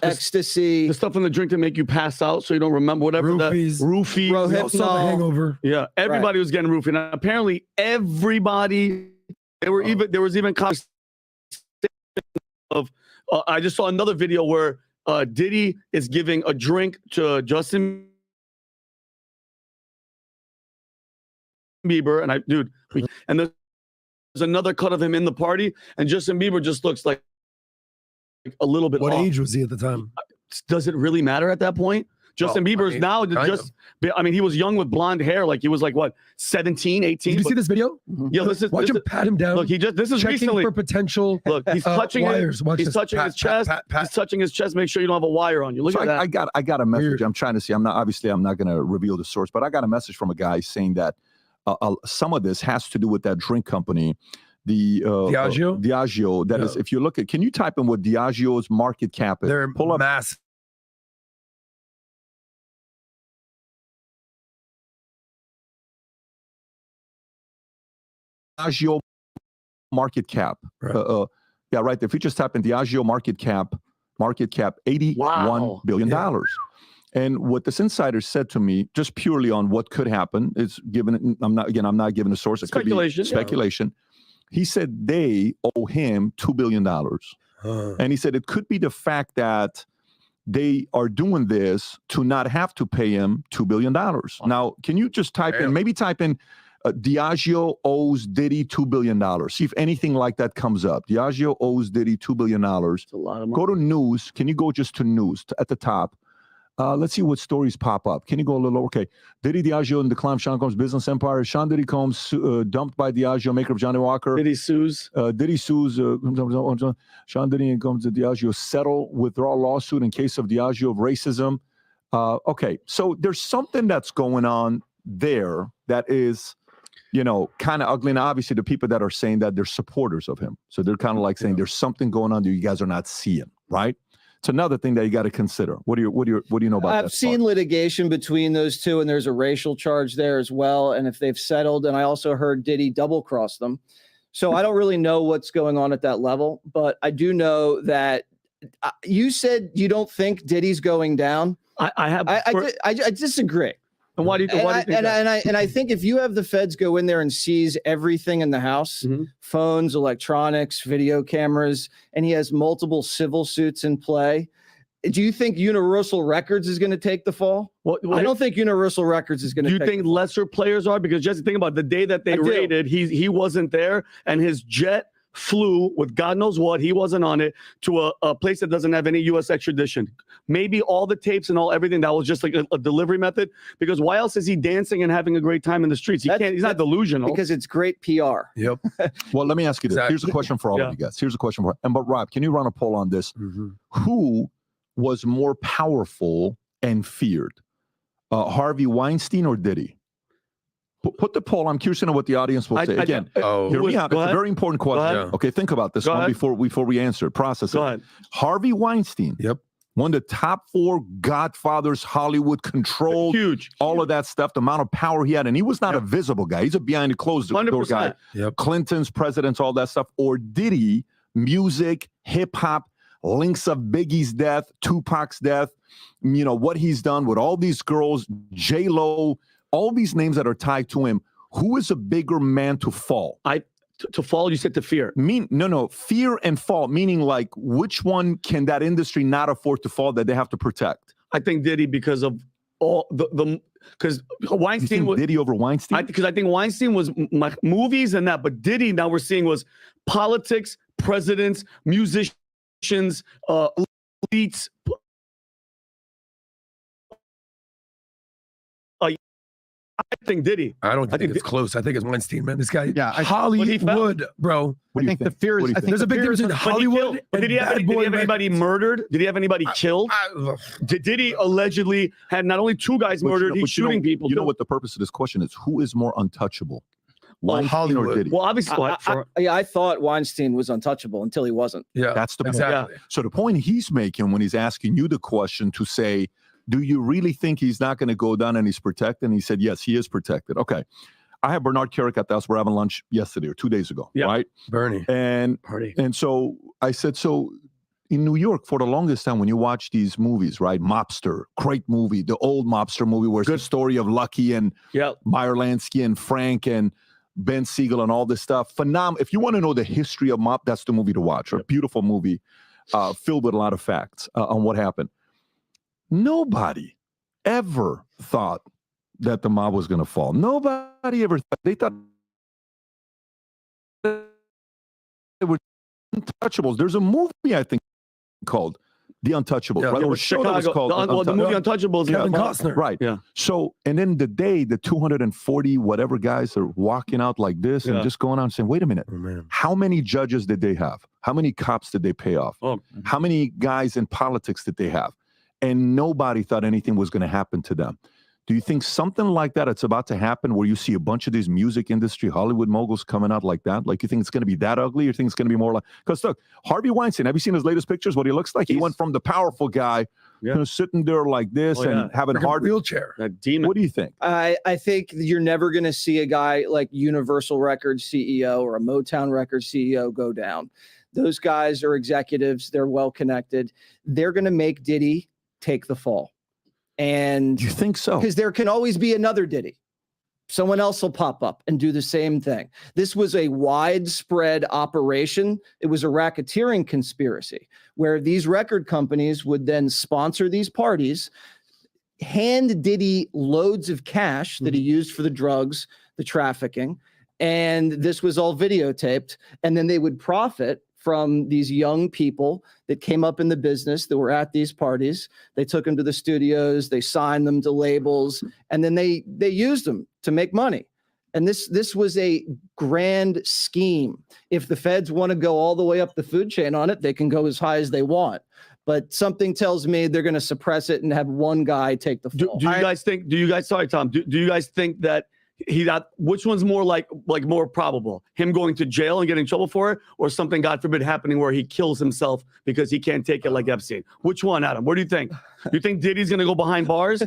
ecstasy. The stuff in the drink to make you pass out so you don't remember whatever. Roofies. Roofies. Rohypnol. Hangover. Yeah, everybody was getting roofie. And apparently everybody, there was even conversation of, I just saw another video where Diddy is giving a drink to Justin Bieber. And and there's another cut of him in the party. And Justin Bieber just looks like a little bit What off. age was he at the time? Does it really matter at that point? Justin Bieber's now just, I mean, he was young with blonde hair. Like he was like, what, 17, 18? Did you see this video? Yeah, Watch him pat him down. Look, this is checking recently. for potential. Look, he's touching wires. Watch he's this. touching his chest. He's touching his chest. Make sure you don't have a wire on you. Look So at that. I got a message. I'm trying to see. I'm not going to reveal the source, but I got a message from a guy saying that some of this has to do with that drink company, the Diageo. Diageo. That is, if you look at, can you type in what Diageo's market cap is? They're Pull up. massive. Diageo market cap. Right. Yeah, right. If you just type in Diageo market cap, $81 billion. And what this insider said to me, just purely on what could happen, it's given. I'm not giving a source. It Speculation. Could be speculation. He said they owe him $2 billion, and he said it could be the fact that they are doing this to not have to pay him $2 billion. Now, can you just type in? Maybe type in. Diageo owes Diddy $2 billion. See if anything like that comes up. Diageo owes Diddy $2 billion. It's a lot of money. Go to news. Can you go just to news at the top? Let's see what stories pop up. Can you go a little lower? Okay. Diddy Diageo and decline Sean Combs' business empire. Sean Diddy Combs dumped by Diageo, maker of Johnny Walker. Diddy sues. Sean Diddy and Combs to Diageo settle withdrawal lawsuit in case of Diageo of racism. Okay. So there's something that's going on there that is, kind of ugly. And obviously the people that are saying that, they're supporters of him. So they're kind of like saying there's something going on that you guys are not seeing, right? It's another thing that you got to consider. What do you know about that? I've seen litigation between those two, and there's a racial charge there as well. And if they've settled, and I also heard Diddy double cross them. So I don't really know what's going on at that level, but I do know that you said you don't think Diddy's going down. I disagree. And why do you think that? And I think if you have the feds go in there and seize everything in the house, phones, electronics, video cameras, and he has multiple civil suits in play, do you think Universal Records is going to take the fall? I don't think Universal Records is going to. Do you think lesser players are? Because just think about the day that they raided, he wasn't there, and his jet flew with God knows what, he wasn't on it, to a place that doesn't have any U.S. extradition. Maybe all the tapes and everything, that was just like a delivery method. Because why else is he dancing and having a great time in the streets? He's not delusional. Because it's great PR. Yep. Well, let me ask you this. Here's a question for all of you guys. Here's a question for, but Rob, can you run a poll on this? Who was more powerful and feared? Harvey Weinstein or Diddy? Put the poll. I'm curious to know what the audience will say. Again, hear me out. It's a very important question. Okay, think about this one before we answer it. Process it. Harvey Weinstein. Yep. One of the top 4 Godfathers, Hollywood controlled, huge, all of that stuff, the amount of power he had. And he was not a visible guy. He's a behind the closed door guy. Yep. Clintons, presidents, all that stuff. Or Diddy, music, hip hop, links of Biggie's death, Tupac's death, what he's done with all these girls, J-Lo, all these names that are tied to him. Who is a bigger man to fall? To fall, you said to fear. No, fear and fall, meaning like which one can that industry not afford to fall that they have to protect? I think Diddy, because of all because Weinstein was Diddy over Weinstein. Because I think Weinstein was movies and that, but Diddy now we're seeing was politics, presidents, musicians, elites. think Diddy. I don't think it's close. I think it's Weinstein, man. This guy, Yeah, Hollywood, bro. I think the fear is. I think There's a the big fear difference is in on- Hollywood But and did he have, Bad Boy anybody murdered? Did he have anybody killed? Did he allegedly had not only 2 guys murdered, he's shooting people. You know what the purpose of this question is? Who is more untouchable? Weinstein or Diddy? Well, obviously, I thought Weinstein was untouchable until he wasn't. Yeah, that's the point. exactly. So the point he's making when he's asking you the question to say, do you really think he's not going to go down and he's protected? And he said, yes, he is protected. Okay. I had Bernard Kerik at the house. We're having lunch yesterday or 2 days ago, right? Bernie. And so I said, so in New York, for the longest time, when you watch these movies, right? Mobster, great movie, the old Mobster movie where it's the story of Lucky and Meyer Lansky and Frank and Ben Siegel and all this stuff. Phenomenal. If you want to know the history of mob, that's the movie to watch. A beautiful movie filled with a lot of facts on what happened. Nobody ever thought that the mob was going to fall. Nobody ever thought. They thought they were untouchables. There's a movie, I think, called The Untouchables. Yeah, right? it Or was show that was Chicago. called The movie Untouchables. Kevin Costner. Right. Yeah. So, and then the day the 240 whatever guys are walking out like this and just going on saying, wait a minute, how many judges did they have? How many cops did they pay off? How many guys in politics did they have? And nobody thought anything was going to happen to them. Do you think something like that it's about to happen where you see a bunch of these music industry, Hollywood moguls coming out like that? Like you think it's going to be that ugly? Or you think it's going to be more like, because look, Harvey Weinstein, have you seen his latest pictures, what he looks like? He went from the powerful guy, sitting there like this and having Like a hard wheelchair. That demon. What do you think? I think you're never going to see a guy like Universal Records CEO or a Motown Records CEO go down. Those guys are executives. They're well connected. They're going to make Diddy take the fall. And you think so? Because there can always be another Diddy. Someone else will pop up and do the same thing. This was a widespread operation. It was a racketeering conspiracy where these record companies would then sponsor these parties, hand Diddy loads of cash that he used for the drugs, the trafficking, and this was all videotaped. And then they would profit from these young people that came up in the business that were at these parties. They took them to the studios, they signed them to labels, and then they used them to make money. And this was a grand scheme. If the feds want to go all the way up the food chain on it, they can go as high as they want. But something tells me they're going to suppress it and have one guy take the fall. Do you guys think? Sorry, Tom. Do you guys think that which one's more like more probable? Him going to jail and getting in trouble for it, or something, God forbid, happening where he kills himself because he can't take it like Epstein? Which one, Adam? What do you think? You think Diddy's going to go behind bars?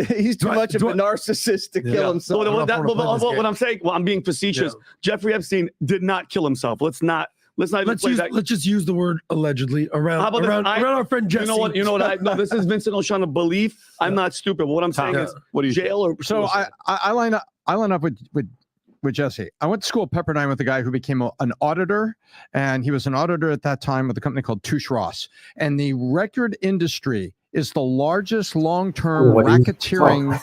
He's too much of a narcissist to kill himself. What I'm saying, I'm being facetious. Jeffrey Epstein did not kill himself. Let's just use the word allegedly around our friend Jesse. You know what? No, this is Vincent O'Shannessy belief. I'm not stupid. What I'm saying is, what do you jail or so I line up with Jesse. I went to school at Pepperdine with a guy who became an auditor, and he was an auditor at that time with a company called Touche Ross. And the record industry is the largest long-term racketeering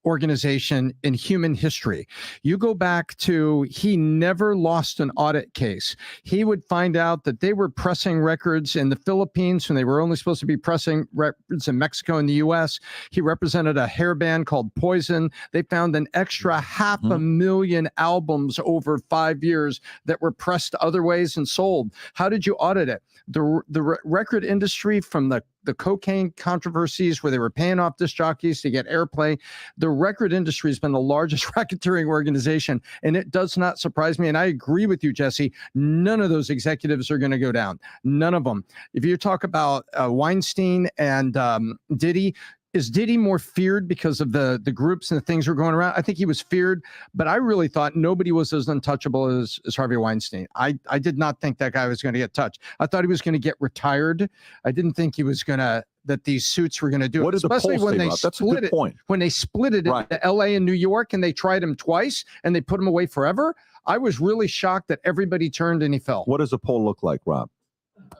organization in human history. You go back to, he never lost an audit case. He would find out that they were pressing records in the Philippines when they were only supposed to be pressing records in Mexico and the US. He represented a hair band called Poison. They found an extra 500,000 albums over 5 years that were pressed other ways and sold. How did you audit it? The record industry, from the cocaine controversies where they were paying off disc jockeys to get airplay, the record industry has been the largest racketeering organization, and it does not surprise me. And I agree with you, Jesse. None of those executives are going to go down. None of them. If you talk about Weinstein and Diddy, is Diddy more feared because of the groups and the things that were going around? I think he was feared, but I really thought nobody was as untouchable as Harvey Weinstein. I did not think that guy was going to get touched. I thought he was going to get retired. I didn't think he was going to, that these suits were going to do it. Especially when they split it. When they split it into LA and New York and they tried him twice and they put him away forever, I was really shocked that everybody turned and he fell. What does a poll look like, Rob?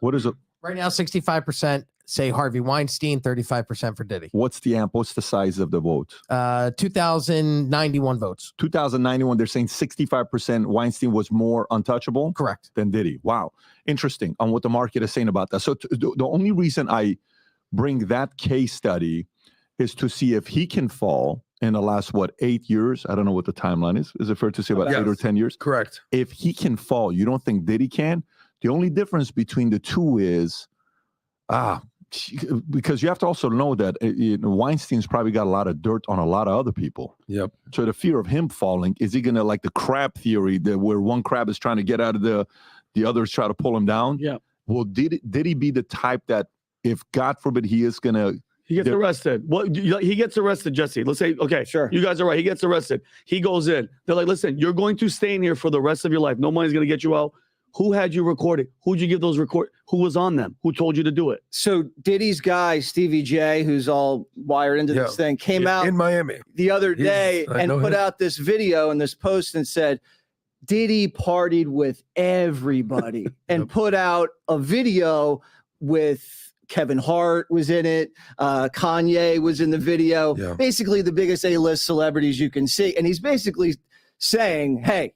What is it? Right now, 65% say Harvey Weinstein, 35% for Diddy. What's the size of the vote? 2,091 votes. 2,091. They're saying 65% Weinstein was more untouchable. Correct. Than Diddy. Wow. Interesting on what the market is saying about that. So the only reason I bring that case study is to see if he can fall in the last, 8 years? I don't know what the timeline is. Is it fair to say about 8 or 10 years? Correct. If he can fall, you don't think Diddy can? The only difference between the two is, because you have to also know that Weinstein's probably got a lot of dirt on a lot of other people. Yep. So the fear of him falling, is he going to, like the crab theory, where one crab is trying to get out of the others try to pull him down? Yeah. Well, did he be the type that if God forbid he is going to... He gets arrested. Well, he gets arrested, Jesse. Let's say, okay, sure. You guys are right. He gets arrested. He goes in. They're like, listen, you're going to stay in here for the rest of your life. No money's going to get you out. Who had you recorded? Who'd you give those Who was on them? Who told you to do it? So Diddy's guy, Stevie J, who's all wired into this thing, came out in Miami the other day and put out this video and this post and said, Diddy partied with everybody and put out a video with Kevin Hart was in it. Kanye was in the video. Yeah. Basically the biggest A-list celebrities you can see. And he's basically saying, hey,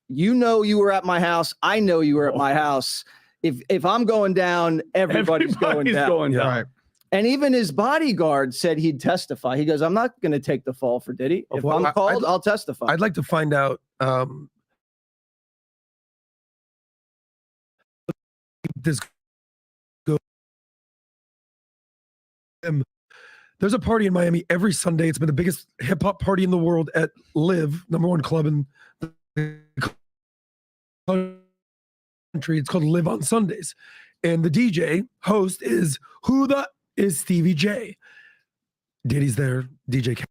you know you were at my house. I know you were at my house. If I'm going down, everybody's going down. Right. And even his bodyguard said he'd testify. He goes, I'm not going to take the fall for Diddy. If I'm called, I'll testify. I'd like to find out. This go. There's a party in Miami every Sunday. It's been the biggest hip hop party in the world at Live, #1 club in the country. It's called Live on Sundays, and the DJ host is Stevie J. Diddy's there. DJ.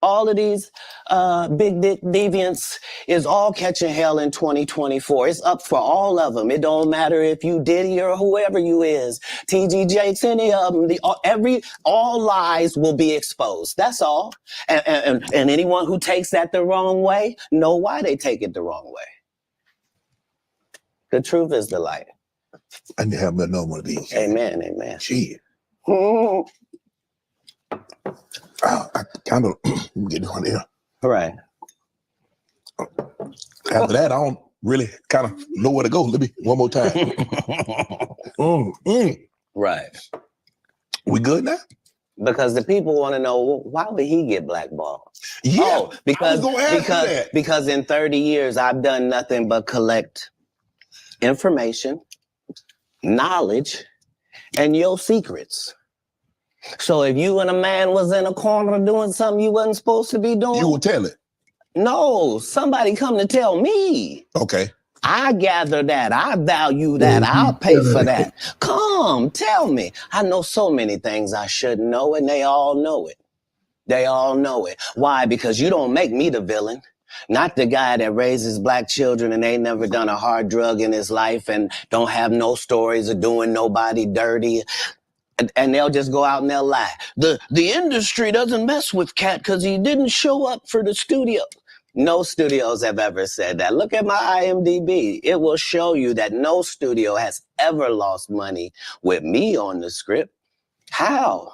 All of these big dick deviants is all catching hell in 2024. It's up for all of them. It don't matter if you Diddy or whoever you is, TG Jakes, any of them. All lies will be exposed. That's all. And anyone who takes that the wrong way, know why they take it the wrong way. The truth is the light. I need to have another one of these. Amen. Amen. Shit. I kind of get one here. All right. After that, I don't really kind of know where to go. Let me one more time. Right. We good now? Because the people want to know, why would he get blackballed? Yeah, oh, because in 30 years, I've done nothing but collect information, knowledge, and your secrets. So if you and a man was in a corner doing something you wasn't supposed to be doing, you will tell it. No, somebody come to tell me. Okay. I gather that. I value that. I'll pay for that. Come, tell me. I know so many things I shouldn't know, and they all know it. They all know it. Why? Because you don't make me the villain. Not the guy that raises black children and ain't never done a hard drug in his life and don't have no stories of doing nobody dirty. And they'll just go out and they'll lie. The industry doesn't mess with Cat because he didn't show up for the studio. No studios have ever said that. Look at my IMDb. It will show you that no studio has ever lost money with me on the script. How?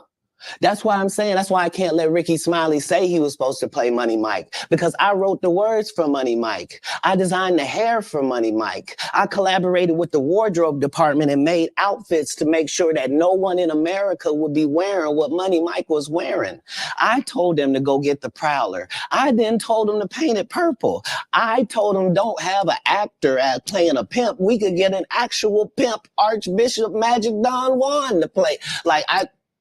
That's why I'm saying, that's why I can't let Ricky Smiley say he was supposed to play Money Mike, because I wrote the words for Money Mike. I designed the hair for Money Mike. I collaborated with the wardrobe department and made outfits to make sure that no one in America would be wearing what Money Mike was wearing. I told them to go get the Prowler. I then told them to paint it purple. I told them don't have an actor at playing a pimp. We could get an actual pimp, Archbishop Magic Don Juan to play. Like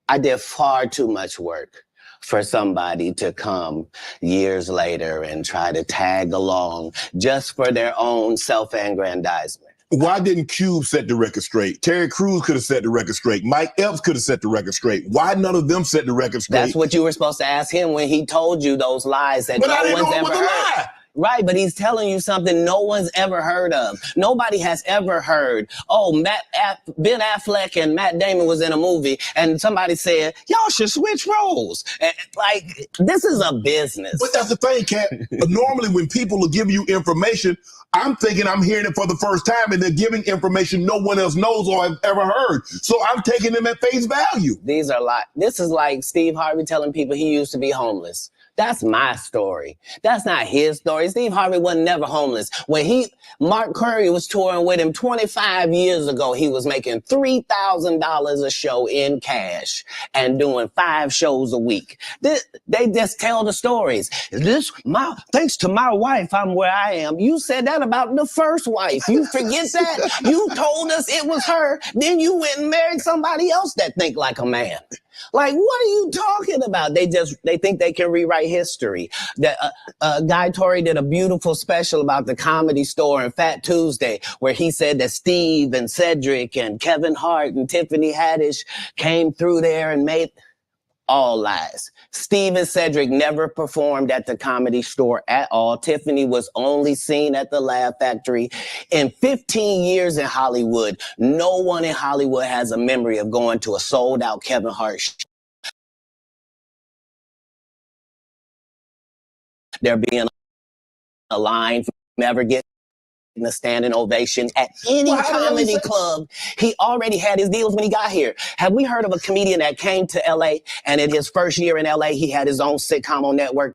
I did far too much work for somebody to come years later and try to tag along just for their own self-aggrandizement. Why didn't Cube set the record straight? Terry Crews could have set the record straight. Mike Epps could have set the record straight. Why none of them set the record straight? That's what you were supposed to ask him when he told you those lies that but no I didn't one's know it ever was a heard. lie. Right, but he's telling you something no one's ever heard of. Nobody has ever heard, oh, Ben Affleck and Matt Damon was in a movie, and somebody said, y'all should switch roles. Like, this is a business. But that's the thing, Kat. Normally, when people are giving you information, I'm thinking I'm hearing it for the first time, and they're giving information no one else knows or have ever heard. So I'm taking them at face value. This is like Steve Harvey telling people he used to be homeless. That's my story. That's not his story. Steve Harvey was never homeless. When Mark Curry was touring with him 25 years ago, he was making $3,000 a show in cash and doing 5 shows a week. They just tell the stories. Thanks to my wife, I'm where I am. You said that about the first wife. You forget that? You told us it was her. Then you went and married somebody else that think like a man. Like, what are you talking about? They think they can rewrite history. Guy Torrey did a beautiful special about the Comedy Store and Fat Tuesday, where he said that Steve and Cedric and Kevin Hart and Tiffany Haddish came through there and made all lies. Steve and Cedric never performed at the Comedy Store at all. Tiffany was only seen at the Laugh Factory. In 15 years in Hollywood, no one in Hollywood has a memory of going to a sold-out Kevin Hart show. There being a line from never getting a standing ovation at any comedy club. He already had his deals when he got here. Have we heard of a comedian that came to LA and in his first year in LA, he had his own sitcom on network?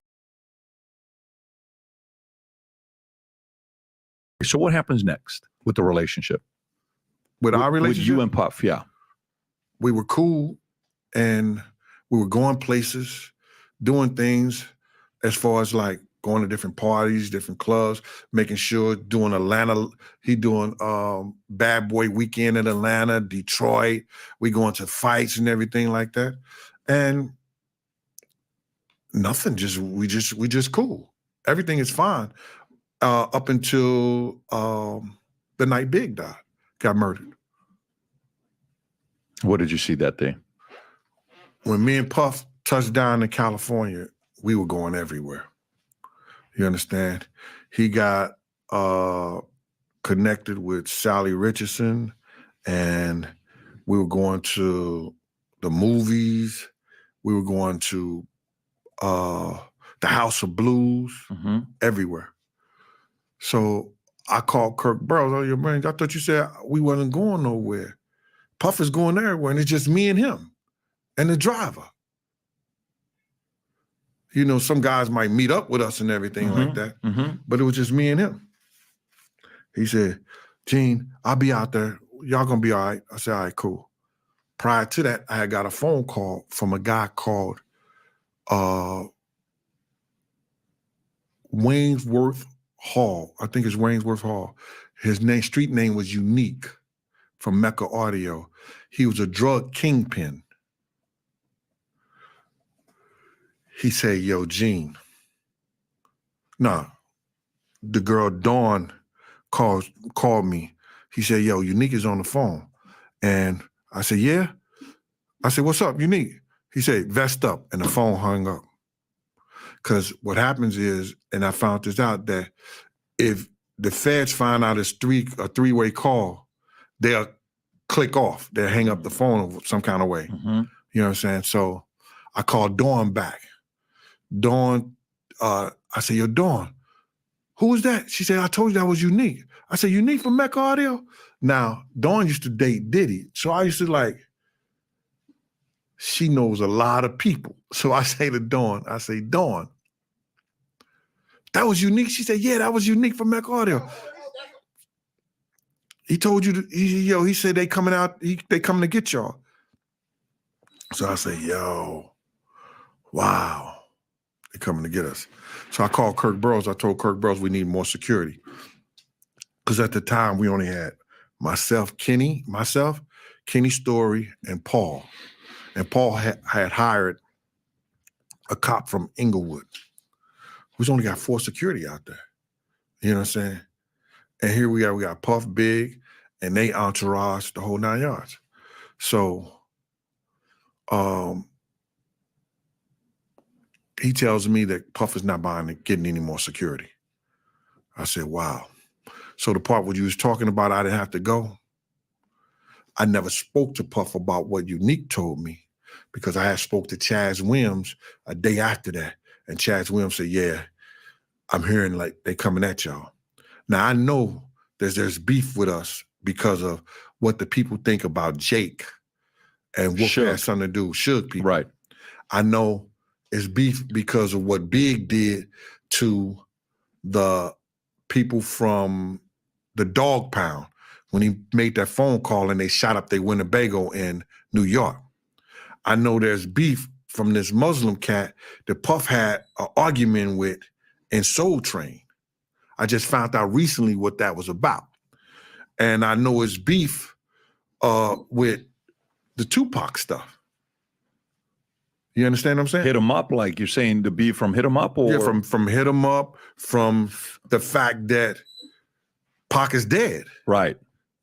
So what happens next with the relationship? With our relationship? With you and Puff, yeah. We were cool and we were going places, doing things as far as like going to different parties, different clubs, making sure doing Atlanta, he doing Bad Boy Weekend in Atlanta, Detroit. We going to fights and everything like that. And nothing, we just cool. Everything is fine. Up until the night Big died, got murdered. What did you see that day? When me and Puff touched down in California, we were going everywhere. You understand? He got connected with Sally Richardson, and we were going to the movies. We were going to the House of Blues, everywhere. So I called Kirk Burroughs, oh, your man, I thought you said we wasn't going nowhere. Puff is going everywhere, and it's just me and him and the driver. You know, some guys might meet up with us and everything like that, but it was just me and him. He said, Gene, I'll be out there. Y'all gonna be all right? I said, all right, cool. Prior to that, I had got a phone call from a guy called Waynesworth Hall. I think it's Waynesworth Hall. His street name was Unique from Mecca Audio. He was a drug kingpin. He said, yo, Gene. The girl Dawn called me. He said, yo, Unique is on the phone. And I said, yeah? I said, what's up, Unique? He said, vest up, and the phone hung up. Because what happens is, and I found this out, that if the feds find out it's a three-way call, they'll click off. They'll hang up the phone some kind of way. You know what I'm saying? So I called Dawn back. Dawn, I said, yo, Dawn, who was that? She said, I told you that was Unique. I said, Unique from Mecca Audio? Now, Dawn used to date Diddy. So I used to she knows a lot of people. So I say to Dawn, Dawn, that was Unique? She said, yeah, that was Unique from Mecca Audio. He told you, he said they coming out, they coming to get y'all. So I say, yo, wow. They're coming to get us. So I called Kirk Burroughs. I told Kirk Burroughs we need more security. Because at the time, we only had myself, Kenny Story, and Paul. And Paul had hired a cop from Inglewood, who's only got 4 security out there. You know what I'm saying? And here we got Puff, Big, and they entourage, the whole 9 yards. So he tells me that Puff is not getting any more security. I said, wow. So the part where you was talking about I didn't have to go, I never spoke to Puff about what Unique told me because I had spoke to Chaz Williams a day after that. And Chaz Williams said, yeah, I'm hearing like they coming at y'all. Now I know there's beef with us because of what the people think about Jake and what has something to do with Suge people. Right. I know it's beef because of what Big did to the people from the Dog Pound when he made that phone call and they shot up their Winnebago in New York. I know there's beef from this Muslim cat that Puff had an argument with in Soul Train. I just found out recently what that was about. And I know it's beef with the Tupac stuff. You understand what I'm saying? Hit him up, like you're saying the beef from Hit him up, or yeah, from Hit him up, from the fact that Pac is dead. Right.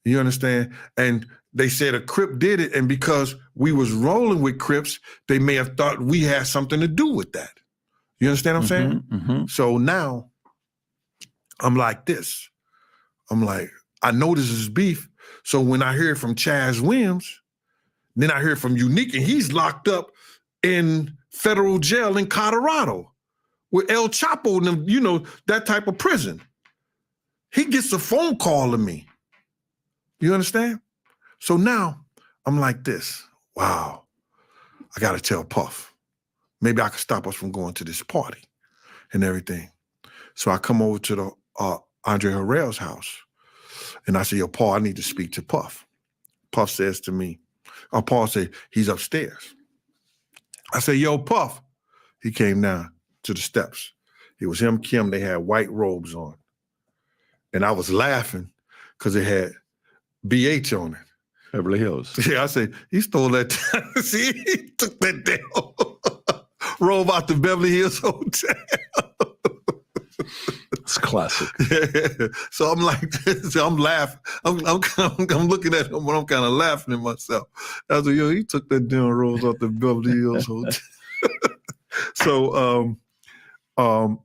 You understand? And they said a Crip did it, and because we was rolling with Crips, they may have thought we had something to do with that. You understand what I'm saying? So now I'm like this. I'm like, I know this is beef. So when I hear from Chaz Williams, then I hear from Unique, and he's locked up in federal jail in Colorado with El Chapo and them, you know, that type of prison. He gets a phone call to me. You understand? So now I'm like this. Wow, I got to tell Puff. Maybe I could stop us from going to this party and everything. So I come over to the Andre Harrell's house and I say, yo, Paul, I need to speak to Puff. Puff says to me, Paul said, he's upstairs. I say, yo, Puff. He came down to the steps. It was him, Kim, they had white robes on. And I was laughing because it had BH on it. Beverly Hills. Yeah, I said, he stole that. See, he took that damn robe out the Beverly Hills Hotel. It's classic. Yeah. So I'm like, so I'm laughing. I'm looking at him, but I'm kind of laughing at myself. I was like, yo, he took that damn rose out the Beverly Hills Hotel. So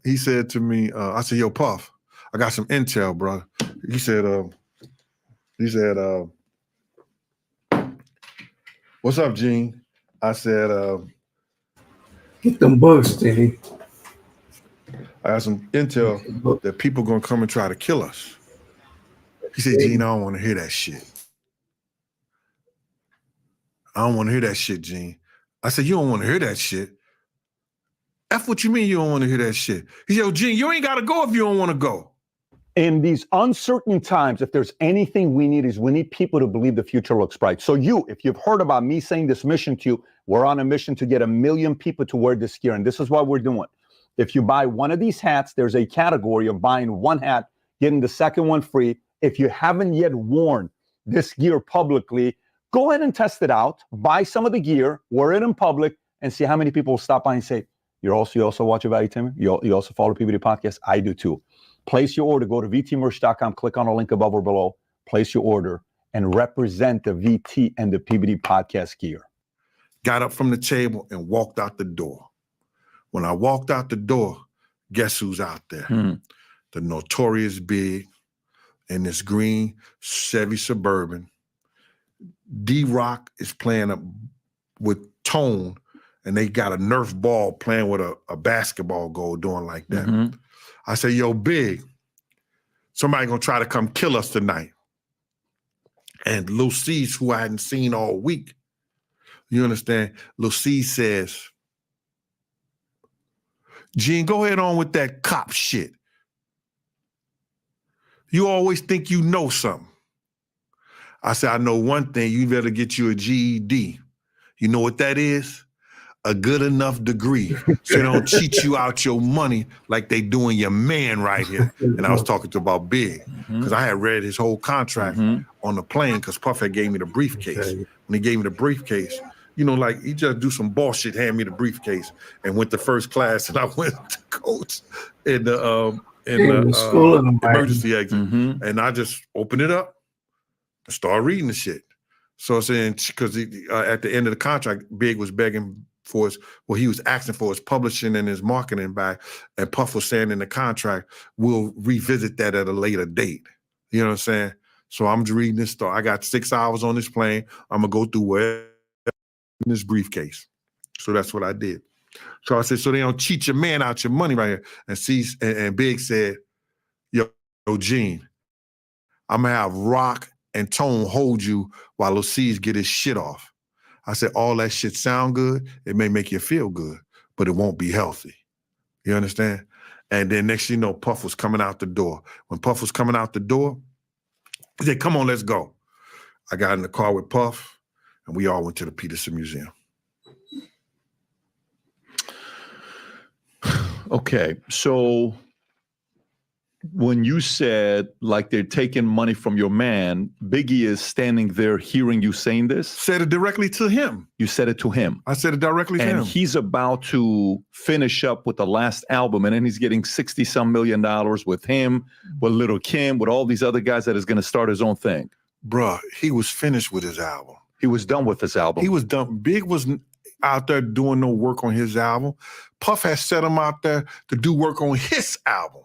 he said to me, I said, yo, Puff, I got some intel, bro. He said, what's up, Gene? I said, get them books, Diddy. I got some intel that people gonna come and try to kill us. He said, Gene, I don't want to hear that shit. I don't want to hear that shit, Gene. I said, you don't want to hear that shit. F what you mean you don't want to hear that shit? He said, yo, Gene, you ain't got to go if you don't want to go. In these uncertain times, if there's anything we need, is we need people to believe the future looks bright. So if you've heard about me saying this mission to you, we're on a mission to get 1 million people to wear this gear. And this is what we're doing. If you buy one of these hats, there's a category of buying one hat, getting the second one free. If you haven't yet worn this gear publicly, go ahead and test it out. Buy some of the gear, wear it in public, and see how many people will stop by and say, you also watch a Value Timmy? You also follow PBD Podcast? I do too. Place your order. Go to vtmerch.com. Click on the link above or below. Place your order and represent the VT and the PBD Podcast gear. Got up from the table and walked out the door. When I walked out the door, guess who's out there? The Notorious Big in this green Chevy Suburban. D-Rock is playing with Tone, and they got a Nerf ball playing with a basketball goal doing like that. I say, yo, Big, somebody gonna try to come kill us tonight. And Lil C's, who I hadn't seen all week, you understand? Lil C says, Gene, go ahead on with that cop shit. You always think you know something. I said, I know one thing, you better get you a GED. You know what that is? A good enough degree so they don't cheat you out your money like they doing your man right here. And I was talking to about Big because I had read his whole contract on the plane because Puff had gave me the briefcase. When he gave me the briefcase, you know, like he just do some bullshit, hand me the briefcase and went to first class and I went to coach in the emergency exit. And I just opened it up and started reading the shit. So I'm saying, because at the end of the contract, Big was begging for his, well, he was asking for his publishing and his marketing back, and Puff was saying in the contract, we'll revisit that at a later date. You know what I'm saying? So I'm just reading this story. I got 6 hours on this plane. I'm gonna go through whatever in this briefcase. So that's what I did. So I said, so they don't cheat your man out your money right here. And Big said, yo, Gene, I'm gonna have Rock and Tone hold you while Lil C's get his shit off. I said, all that shit sound good. It may make you feel good, but it won't be healthy. You understand? And then next thing you know, Puff was coming out the door. When Puff was coming out the door, he said, come on, let's go. I got in the car with Puff, and we all went to the Peterson Museum. Okay, so when you said like they're taking money from your man, Biggie is standing there hearing you saying this? Said it directly to him. You said it to him? I said it directly to him. And he's about to finish up with the last album, and then he's getting $60-some million with him, with Lil' Kim, with all these other guys that is going to start his own thing. Bruh, he was finished with his album. He was done with his album. He was done. Big was out there doing no work on his album. Puff has set him out there to do work on his album.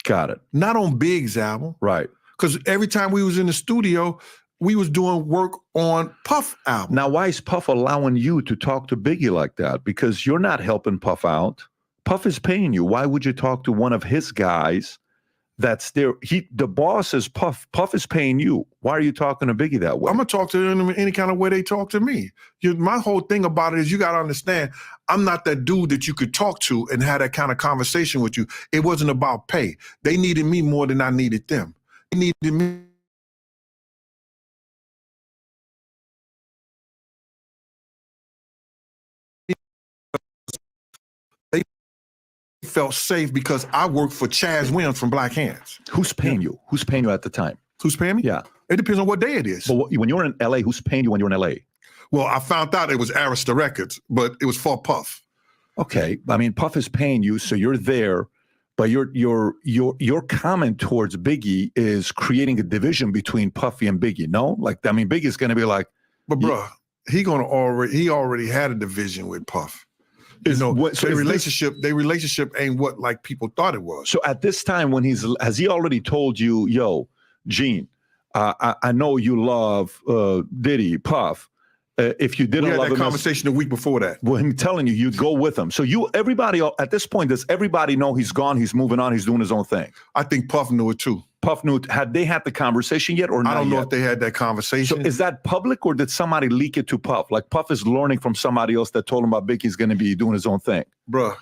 Got it. Not on Big's album. Right. Because every time we was in the studio, we was doing work on Puff album. Now, why is Puff allowing you to talk to Biggie like that? Because you're not helping Puff out. Puff is paying you. Why would you talk to one of his guys that's there? The boss is Puff. Puff is paying you. Why are you talking to Biggie that way? I'm going to talk to them any kind of way they talk to me. My whole thing about it is you got to understand, I'm not that dude that you could talk to and have that kind of conversation with you. It wasn't about pay. They needed me more than I needed them. They needed me. They felt safe because I worked for Chaz Williams from Black Hands. Who's paying you? Who's paying you at the time? Who's paying me? Yeah. It depends on what day it is. But when you're in LA, who's paying you when you're in LA? Well, I found out it was Arista Records, but it was for Puff. Okay. I mean, Puff is paying you, so you're there, but your comment towards Biggie is creating a division between Puffy and Biggie, no? Like, I mean, Biggie's gonna be like, but bruh, he already had a division with Puff. Their relationship ain't what like people thought it was. So at this time, when has he already told you, yo, Gene, I know you love Diddy, Puff. If you didn't love him, conversation a week before that. Well, I'm telling you, you'd go with him. So everybody at this point, does everybody know he's gone? He's moving on. He's doing his own thing. I think Puff knew it too. Puff knew. Had they had the conversation yet, or not? I don't know yet? if they had that conversation. So is that public, or did somebody leak it to Puff? Like Puff is learning from somebody else that told him about Biggie's going to be doing his own thing. Bruh,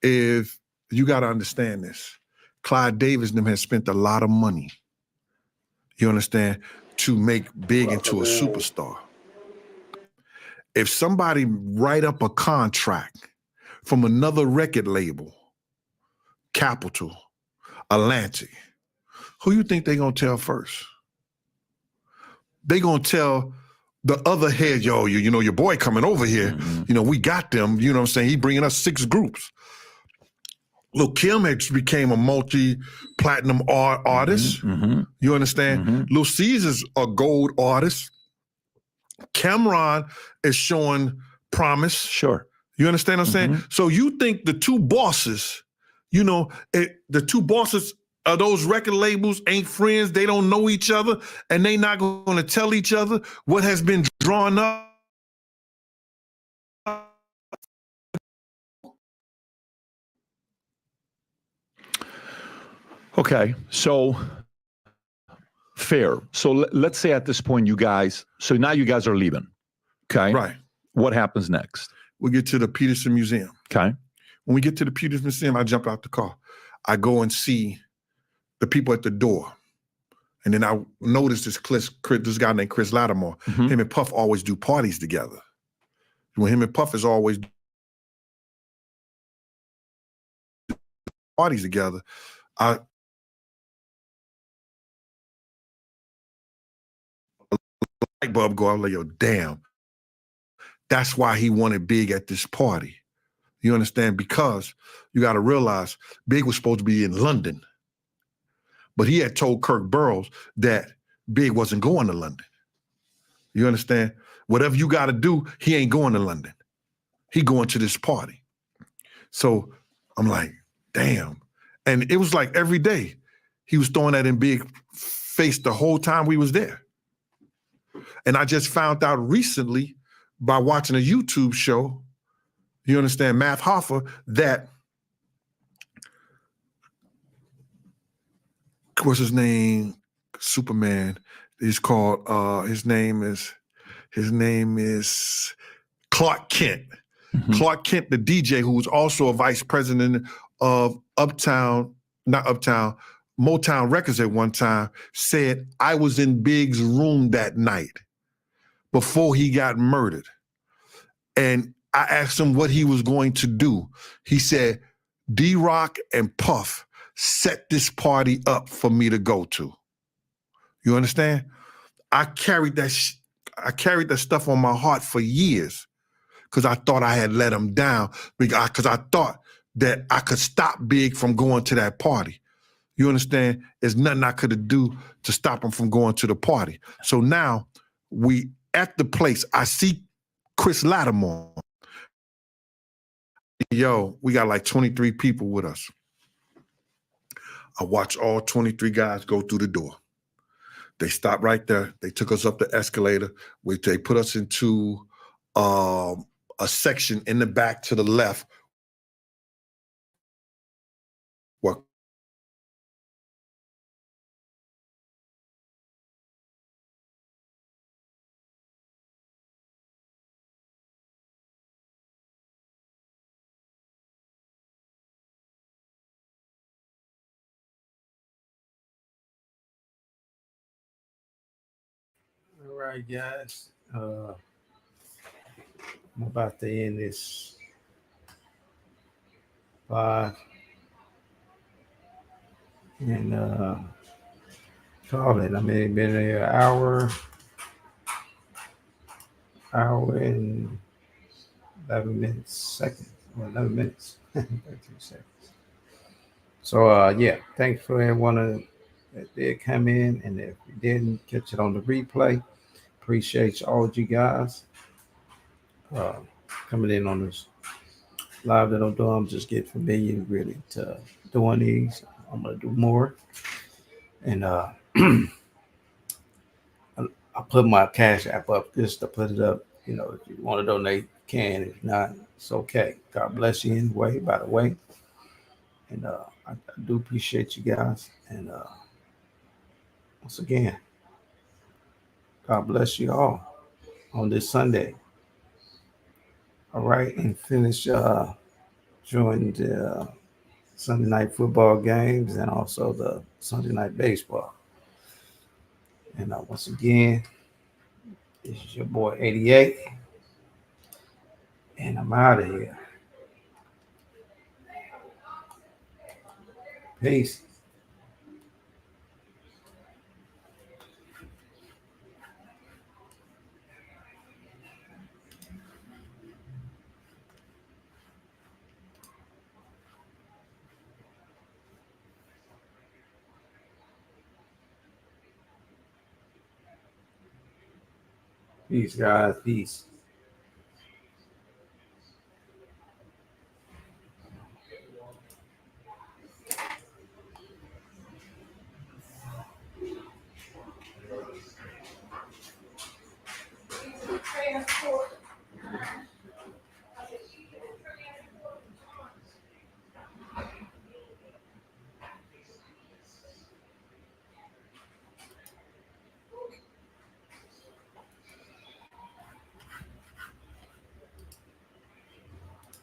if you got to understand this, Clyde Davis and them has spent a lot of money. You understand, to make Big into a superstar. If somebody write up a contract from another record label, Capitol, Atlantic, who you think they gonna tell first? They gonna tell the other head, yo, you know, your boy coming over here, you know, we got them, you know what I'm saying? He bringing us 6 groups. Lil' Kim became a multi-platinum artist. You understand? Lil Caesar's a gold artist. Cameron is showing promise. Sure. You understand what I'm saying? So you think the two bosses, you know, the two bosses of those record labels ain't friends, they don't know each other, and they not going to tell each other what has been drawn up? Okay, so fair. So let's say at this point, so now you guys are leaving, okay? Right. What happens next? We get to the Peterson Museum. Okay. When we get to the Peterson Museum, I jump out the car. I go and see the people at the door. And then I noticed this guy named Chris Lattimore. Him and Puff always do parties together. When him and Puff is always parties together, light bulb go, I'm like, yo, damn. That's why he wanted Big at this party. You understand? Because you got to realize Big was supposed to be in London. But he had told Kirk Burroughs that Big wasn't going to London. You understand? Whatever you got to do, he ain't going to London. He going to this party. So I'm like, damn. And it was like every day he was throwing that in Big face the whole time we was there. And I just found out recently by watching a YouTube show, you understand, Math Hoffa, that what's his name? Superman. He's called his name is Clark Kent. Clark Kent, the DJ, who was also a vice president of Motown Records at one time, said, I was in Big's room that night before he got murdered. And I asked him what he was going to do. He said, D-Rock and Puff set this party up for me to go to. You understand? I carried that stuff on my heart for years because I thought I had let him down because I thought that I could stop Big from going to that party. You understand? There's nothing I could do to stop him from going to the party. So now we at the place, I see Chris Lattimore. Yo, we got like 23 people with us. I watched all 23 guys go through the door. They stopped right there. They took us up the escalator. They put us into a section in the back to the left. What? All right, guys. I'm about to end this live and call it. I mean, it's been an hour and 11 minutes, seconds. Well, 11 minutes, 13 seconds. So, yeah, thanks for everyone that did come in. And if you didn't catch it on the replay, appreciate all of you guys coming in on this live that I'm doing. I'm just getting familiar really to doing these. I'm going to do more. And I put my Cash App up just to put it up. You know, if you want to donate, you can. If not, it's okay. God bless you anyway, by the way. And I do appreciate you guys. And once again, God bless you all on this Sunday. All right, and finish join the Sunday night football games and also the Sunday night baseball. And once again, this is your boy 88, and I'm out of here. Peace. Peace, guys. Peace.